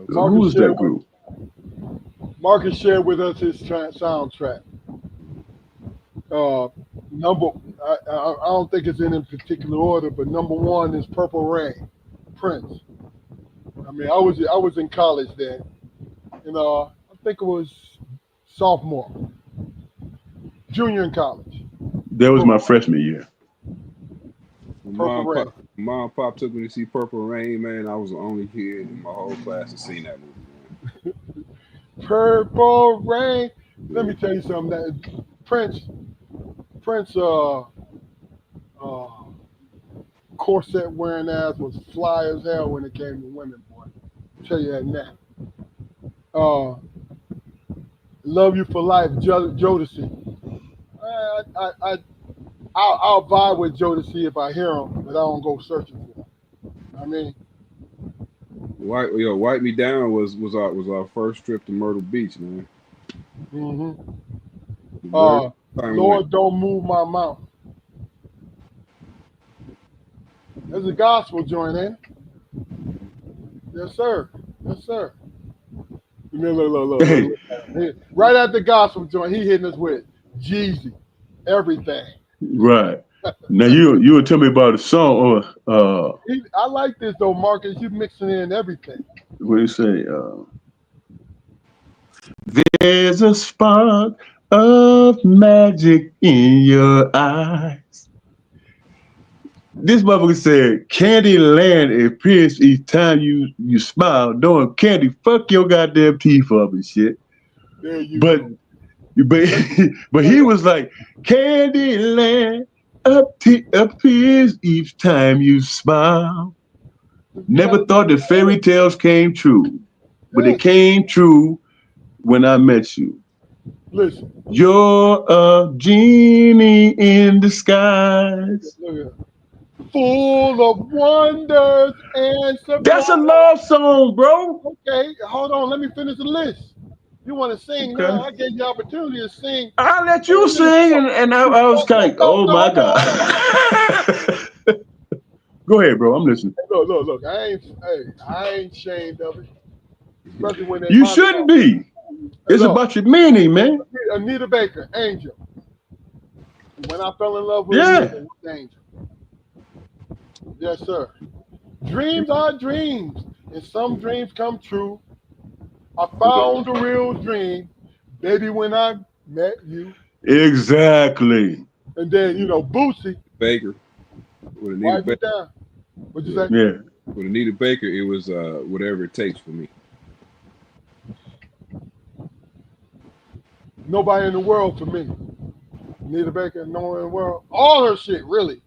who Marcus is that shared group? Marcus shared with us his soundtrack. Number I don't think it's in particular order, but number one is Purple Rain, Prince. I mean, I was in college then, and I think it was sophomore, junior in college. That was my freshman year. Purple Rain. Mom and Pop took me to see Purple Rain, man. I was the only kid in my whole class to see that movie, man. Purple Rain. Let me tell you something. That Prince, corset wearing ass was fly as hell when it came to women, boy. I'll tell you that now. Love You for Life, Jodeci. I'll vibe with Jodeci if I hear him, but I don't go searching for him. I mean, Wipe Me Down was our first trip to Myrtle Beach, man. Lord, Don't Move My Mountain. There's a gospel joint, ain't it? Yes, sir. Yes, sir. Look. Right at the gospel joint, he hitting us with Jeezy, everything. Right. Now you would tell me about a song or I like this though, Marcus. You mixing in everything. what do you say? There's a spark of magic in your eyes. This motherfucker said, Candy land appears each time you smile. Knowing Candy, fuck your goddamn teeth up and shit. There you go. But he was like, Candy land appears each time you smile. Never thought that fairy tales came true, but they came true when I met you. Listen. You're a genie in disguise. Full of wonders and surprise. That's a love song, bro. Okay, hold on. Let me finish the list. You want to sing now? I gave you the opportunity to sing. I'll let you sing, and I was kind of, oh my God. Go ahead, bro. I'm listening. Look. I ain't ashamed of it. Especially when you shouldn't be. It's about your meaning, man. Anita Baker, Angel. When I fell in love with Anita, Angel. Yes, sir. Dreams are dreams, and some dreams come true. I found the real dream, baby, when I met you. Exactly. And then, Boosie. Baker. With Anita Baker. What'd you say? Yeah. With Anita Baker, it was Whatever It Takes for me. Nobody in the world for me. Anita Baker, no one in the world. All her shit, really.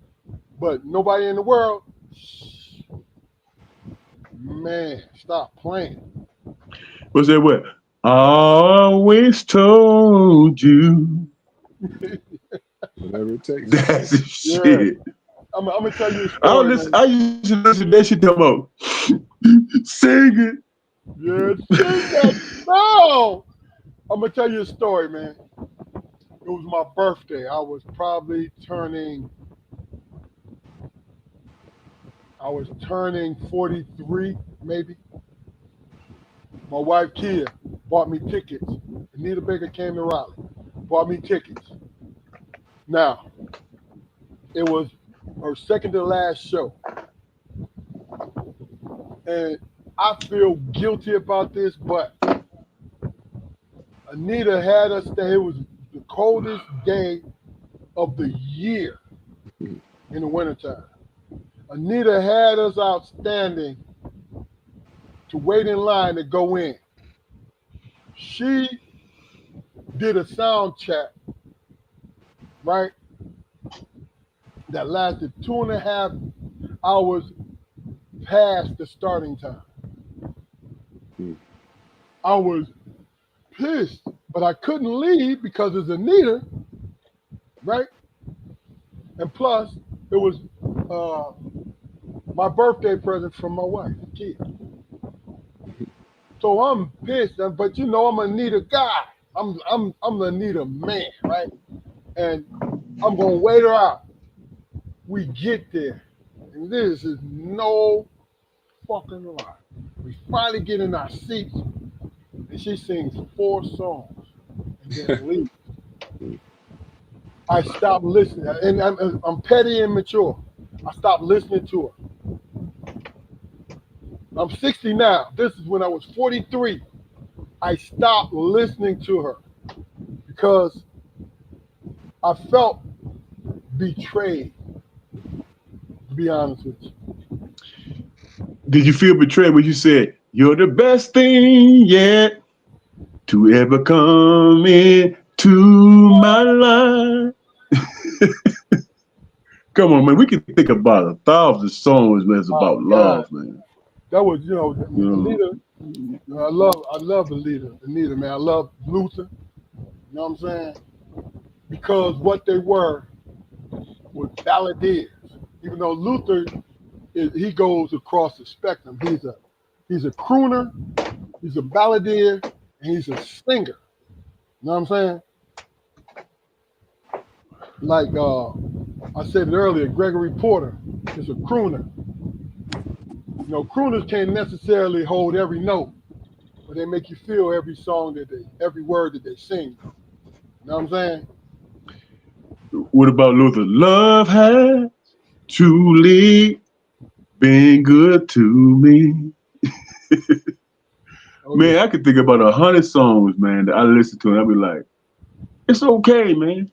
But nobody in the world. Man, stop playing. What's that word? I always told you. Whatever it takes. That's the shit. I'm gonna tell you a story. I used to listen to that shit talking about sing it. Yeah, sing that. No. I'm gonna tell you a story, man. It was my birthday. I was probably turning 43, maybe. My wife Kia bought me tickets. Anita Baker came to Raleigh, bought me tickets. Now, it was her second to last show. And I feel guilty about this, but Anita had us there. It was the coldest day of the year in the wintertime. Anita had us outstanding to wait in line to go in. She did a sound check, right? That lasted 2.5 hours past the starting time. I was pissed, but I couldn't leave because it's Anita, right? And plus, it was my birthday present from my wife, kid. So I'm pissed, but you know I'm a Anita guy. I'm the Anita man, right? And I'm gonna wait her out. We get there, and this is no fucking lie. We finally get in our seats, and she sings 4 songs and then leaves. I stopped listening, and I'm petty and mature. I stopped listening to her. I'm 60 now. This is when I was 43. I stopped listening to her because I felt betrayed, to be honest with you. Did you feel betrayed when you said, "You're the best thing yet to ever come into my life"? Come on, man. We can think about 1,000 songs, man. It's about love, man. That was, Anita. I love Anita, man. I love Luther. You know what I'm saying? Because what they were balladeers. Even though Luther, he goes across the spectrum. He's a crooner, he's a balladeer, and he's a singer. You know what I'm saying? Like I said it earlier, Gregory Porter is a crooner. You know, crooners can't necessarily hold every note, but they make you feel every song every word that they sing. You know what I'm saying? What about Luther? Love has truly been good to me. Man, I could think about 100 songs, man, that I listen to, and I'll be like, it's okay, man.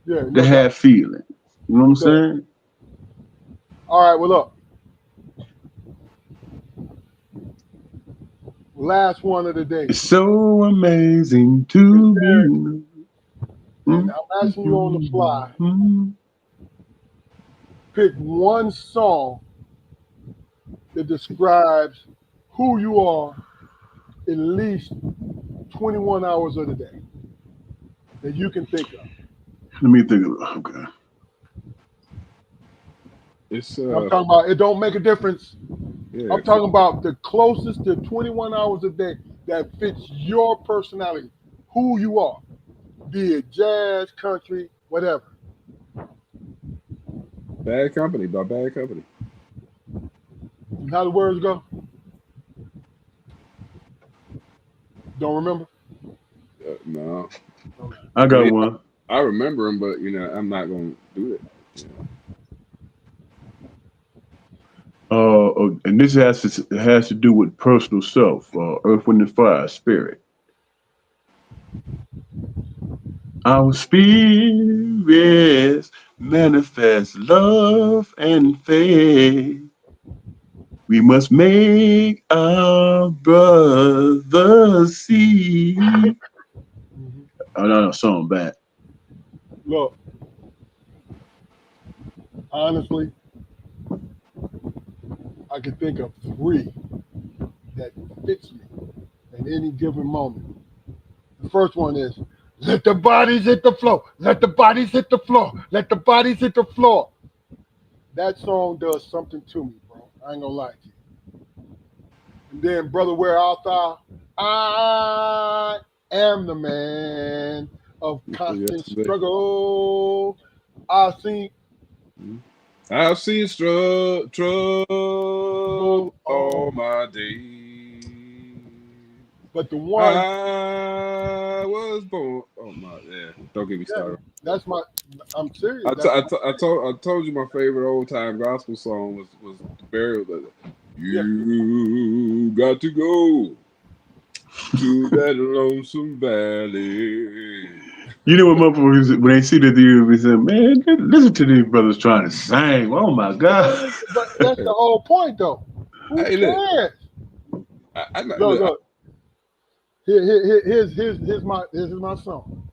Yeah, to have feelings. You know what I'm saying? All right, well, look. Last one of the day. It's so amazing to be. And I'm asking you on the fly. Pick one song that describes who you are at least 21 hours of the day that you can think of. Let me think of it. Okay. I'm talking about it don't make a difference. Yeah, I'm talking about the closest to 21 hours a day that fits your personality, who you are, be it jazz, country, whatever. Bad Company by Bad Company. And how the words go? Don't remember? No. I got one. I remember them, but I'm not gonna do it. And this has to do with personal self, Earth, Wind, and Fire, spirit. Our spirits manifest love and faith. We must make our brothers see. Oh, no, song back. Look, honestly, I can think of 3 that fits me at any given moment. The first one is, let the bodies hit the floor. Let the bodies hit the floor. Let the bodies hit the floor. That song does something to me, bro. I ain't gonna lie to you. And then, Brother Where Art Thou? I am the man of constant struggle. I've seen struggle all my days. But the one I was born. Oh my, yeah. Don't get me started. That's I'm serious. I told you my favorite old time gospel song was Burial. You got to go to that lonesome valley. You know what motherfuckers when they see the dude, they say, "Man, listen to these brothers trying to sing." Oh my god! But that's the whole point, though. Who Hey, look, cares? look, Look. Here's my song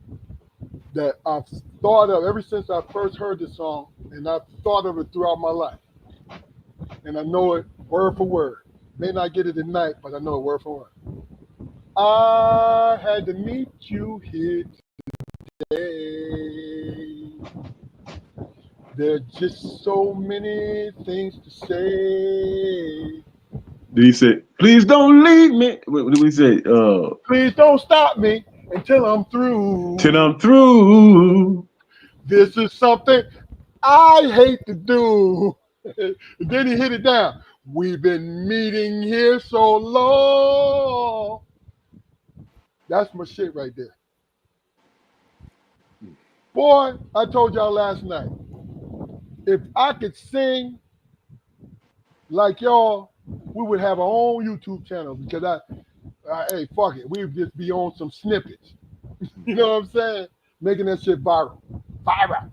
that I've thought of ever since I first heard this song, and I've thought of it throughout my life, and I know it word for word. May not get it tonight, but I know it word for word. I had to meet you here today. There's just so many things to say. Did he say, "Please don't leave me"? What did we say? Please don't stop me until I'm through. Till I'm through. This is something I hate to do. Then he hit it down. We've been meeting here so long. That's my shit right there. Boy, I told y'all last night, if I could sing like y'all, we would have our own YouTube channel because hey, fuck it. We'd just be on some snippets. You know what I'm saying? Making that shit viral. Viral.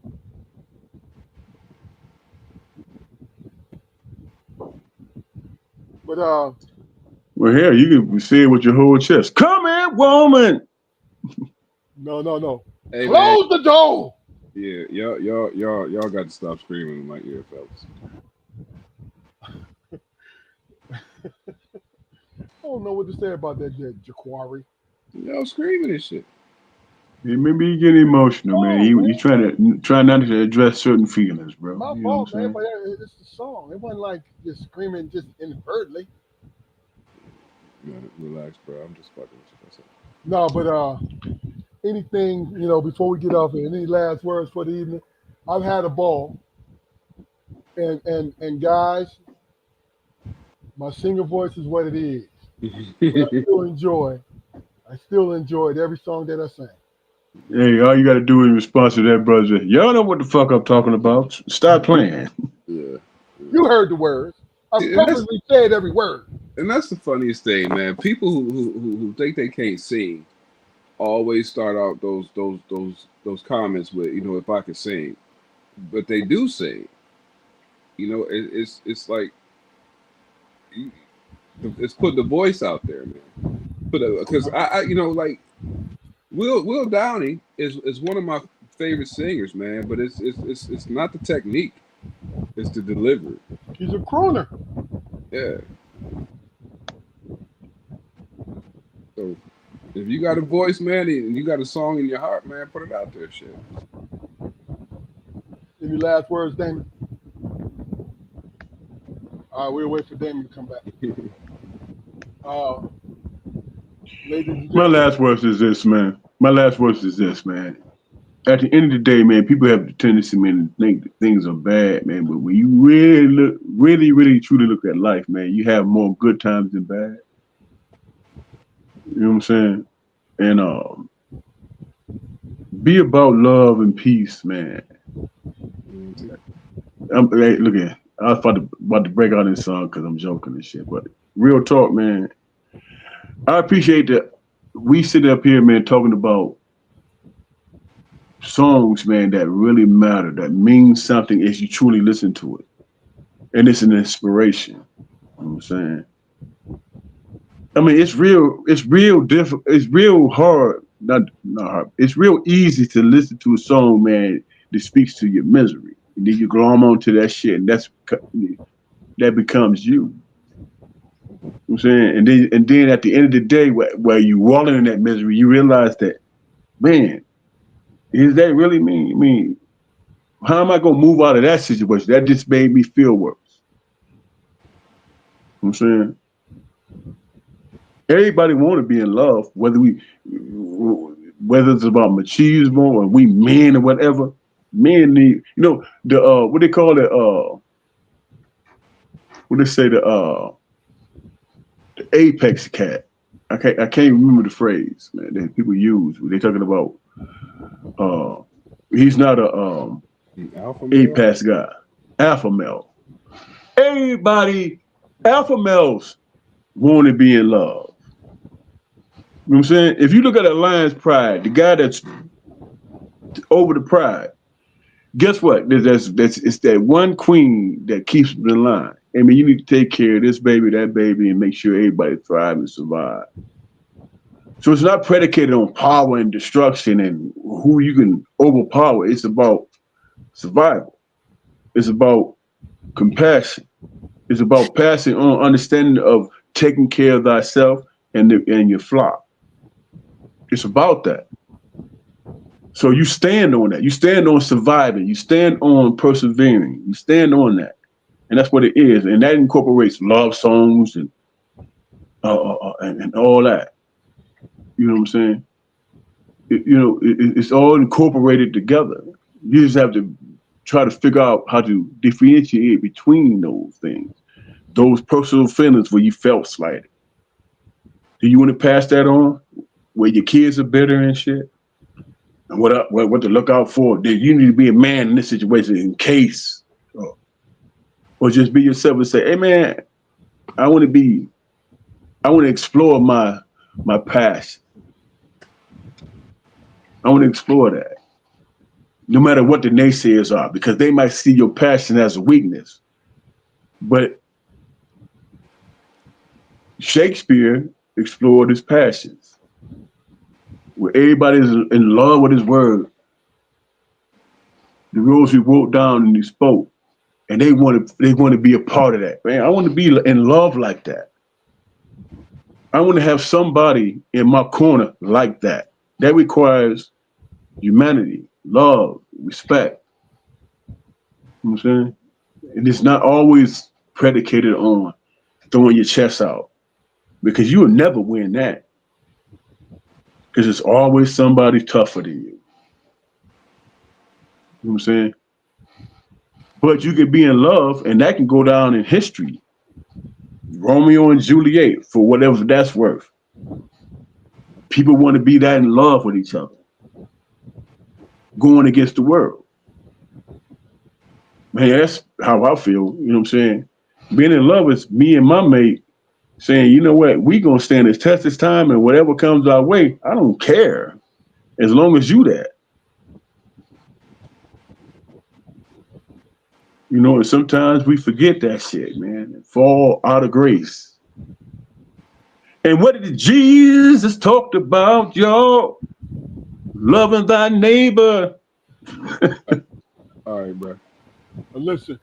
But Well, hell, you can say it with your whole chest. Come here, woman. no. hey, Close the door. yeah, y'all got to stop screaming in my ear, fellas. I don't know what to say about that Jaquari. Y'all screaming and shit. Yeah, maybe you get emotional, man. Oh, You try not to address certain feelings, bro. my You know fault, what I'm man. But it's the song. It wasn't like just screaming just inadvertently. Man, relax, bro. I'm just fucking with you. No, but anything before we get off here, any last words for the evening? I've had a ball, and guys, my singer voice is what it is. But I still enjoyed every song that I sang. Hey, all you got to do in response to that, brother, y'all know what the fuck I'm talking about. Stop playing. Yeah. You heard the words. I And that's, perfectly said every word. and that's the funniest thing, man. People who think they can't sing always start out those comments with, if I could sing, but they do sing. It's like it's put the voice out there, man. Because I like Will Downey is one of my favorite singers, man. But it's not the technique, it's the delivery. He's a crooner. Yeah. So if you got a voice, man, and you got a song in your heart, man, put it out there, shit. Any last words, Damon? All right, we'll wait for Damon to come back. Ladies and My gentlemen, last words is this, man. At the end of the day, man, people have the tendency, man, to think that things are bad, man. But when you really, truly look at life, man, you have more good times than bad. You know what I'm saying? And be about love and peace, man. Hey, look at, I was about to break out this song because I'm joking and shit. But real talk, man. I appreciate that we sit up here, man, talking about songs, man, that really matter, that means something as you truly listen to it. And it's an inspiration. You know what I'm saying? I mean, it's real difficult, it's real hard, not hard. It's real easy to listen to a song, man, that speaks to your misery. And then you glom onto that shit, and that becomes you. You know what I'm saying? And then at the end of the day, where you walling in that misery, you realize that, man, is that really me? I mean, how am I gonna move out of that situation? That just made me feel worse. You know what I'm saying? Everybody want to be in love, whether it's about machismo or we men or whatever. Men need, the what they call it, what they say, the apex cat. I can't remember the phrase, man, that people use when they talking about he's not a Alpha male. apex guy, alpha male. Everybody, alpha males want to be in love. You know what I'm saying? If you look at a lion's pride, the guy that's over the pride. Guess what? It's that one queen that keeps them in line. I mean, you need to take care of this baby, that baby, and make sure everybody thrive and survive. So it's not predicated on power and destruction and who you can overpower. It's about survival. It's about compassion. It's about passing on understanding of taking care of thyself and your flock. It's about that. So you stand on that. You stand on surviving. You stand on persevering. You stand on that, and that's what it is. And that incorporates love songs and all that. You know what I'm saying? It's all incorporated together. You just have to try to figure out how to differentiate between those things, those personal feelings where you felt slighted. Do you want to pass that on? Where your kids are bitter and shit? And what to look out for? You need to be a man in this situation in case, or just be yourself and say, "Hey, man, I want to explore my past. I want to explore that, no matter what the naysayers are, because they might see your passion as a weakness. But Shakespeare explored his passions, where everybody's in love with his word. The rules he wrote down and he spoke, and they want to be a part of that. Man, I want to be in love like that. I want to have somebody in my corner like that. That requires humanity, love, respect. You know what I'm saying? And it's not always predicated on throwing your chest out, because you will never win that. Because it's always somebody tougher than you. You know what I'm saying? But you can be in love, and that can go down in history. Romeo and Juliet, for whatever that's worth. People want to be that in love with each other, going against the world. Man, that's how I feel. You know what I'm saying? Being in love is me and my mate saying, you know what, we gonna stand this test this time, and whatever comes our way, I don't care, as long as you that. You know, and sometimes we forget that shit, man, and fall out of grace. And what did Jesus talked about, y'all? Loving thy neighbor. All right, bro. Listen.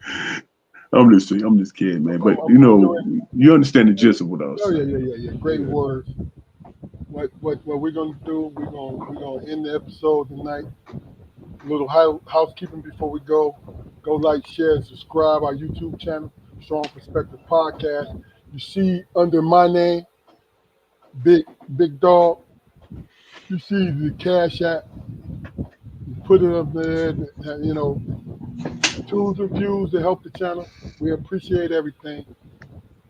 I'm just kidding, man. But you know, you understand the gist of what I was saying. Yeah. Great words. What we're gonna do? We're gonna end the episode tonight. A little housekeeping before we go. Go like, share, and subscribe our YouTube channel, Strong Perspective Podcast. You see under my name, Big Dog. You see the Cash App. You put it up there. You know, tools and views to help the channel. We appreciate everything.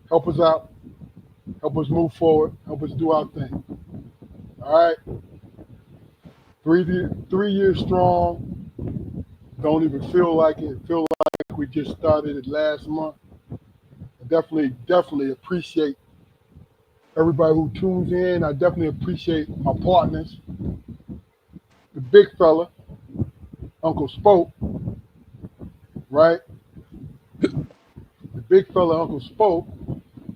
Help us out. Help us move forward. Help us do our thing. All right. 3 years strong. Don't even feel like it. Feel like we just started it last month. I definitely appreciate everybody who tunes in. I definitely appreciate my partners. The big fella, Uncle Spoke, right? The big fella, Uncle Spoke,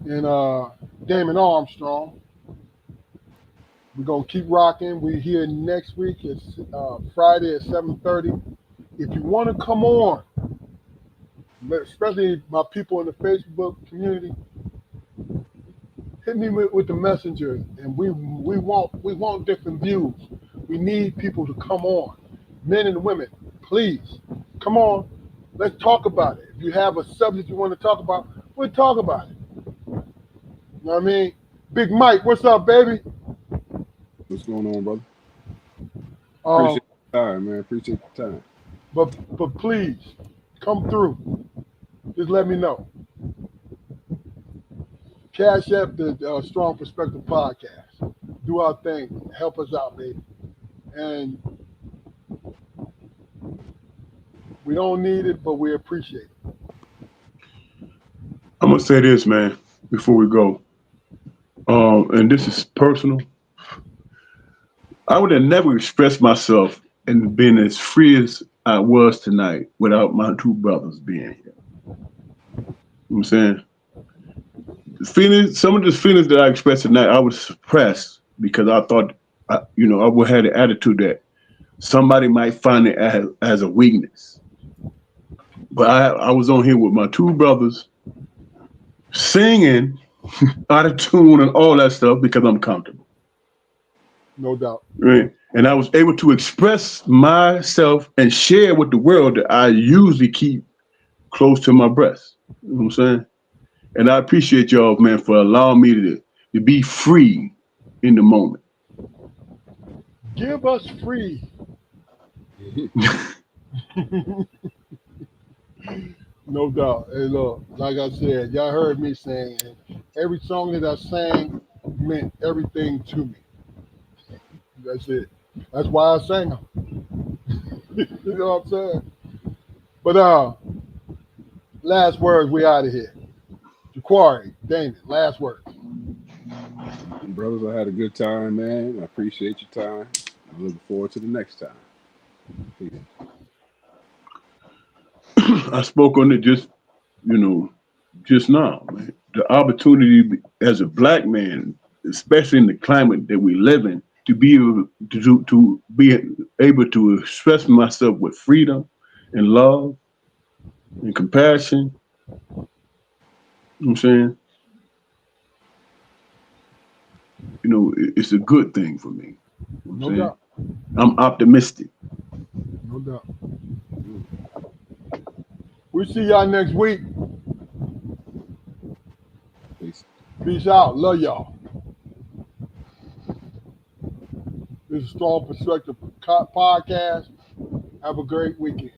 and Damon Armstrong. We're gonna keep rocking. We're here next week. It's Friday at 7:30. If you want to come on, especially my people in the Facebook community, hit me with the messenger, and we want different views. We need people to come on, men and women. Please come on. Let's talk about it. If you have a subject you want to talk about, we'll talk about it. You know what I mean? Big Mike, what's up, baby? What's going on, brother? Appreciate the time, man. Appreciate the time. But please come through. Just let me know. Cash App the Strong Perspective Podcast. Do our thing. Help us out, baby. And we don't need it, but we appreciate it. I'm gonna say this, man, before we go. And this is personal. I would have never expressed myself and been as free as I was tonight without my two brothers being here. You know what I'm saying? Some of the feelings that I expressed tonight, I was suppressed because I thought, I would have the attitude that somebody might find it as a weakness. But I was on here with my two brothers singing out of tune and all that stuff because I'm comfortable. No doubt. Right? And I was able to express myself and share with the world that I usually keep close to my breast. You know what I'm saying? And I appreciate y'all, man, for allowing me to be free in the moment. Give us free. No doubt. Hey, look, like I said, y'all heard me saying every song that I sang meant everything to me. That's it. That's why I sang them. You know what I'm saying? But last words, we out of here. Jaquari, Damon, last words. Brothers, I had a good time, man. I appreciate your time. I'm looking forward to the next time. Peace. I spoke on it just now, man. The opportunity as a black man, especially in the climate that we live in, to be able to express myself with freedom and love and compassion. You know what I'm saying? It's a good thing for me. You know what I'm saying? Doubt. I'm optimistic. No doubt. We'll see y'all next week. Peace. Peace out. Love y'all. This is Strong Perspective Podcast. Have a great weekend.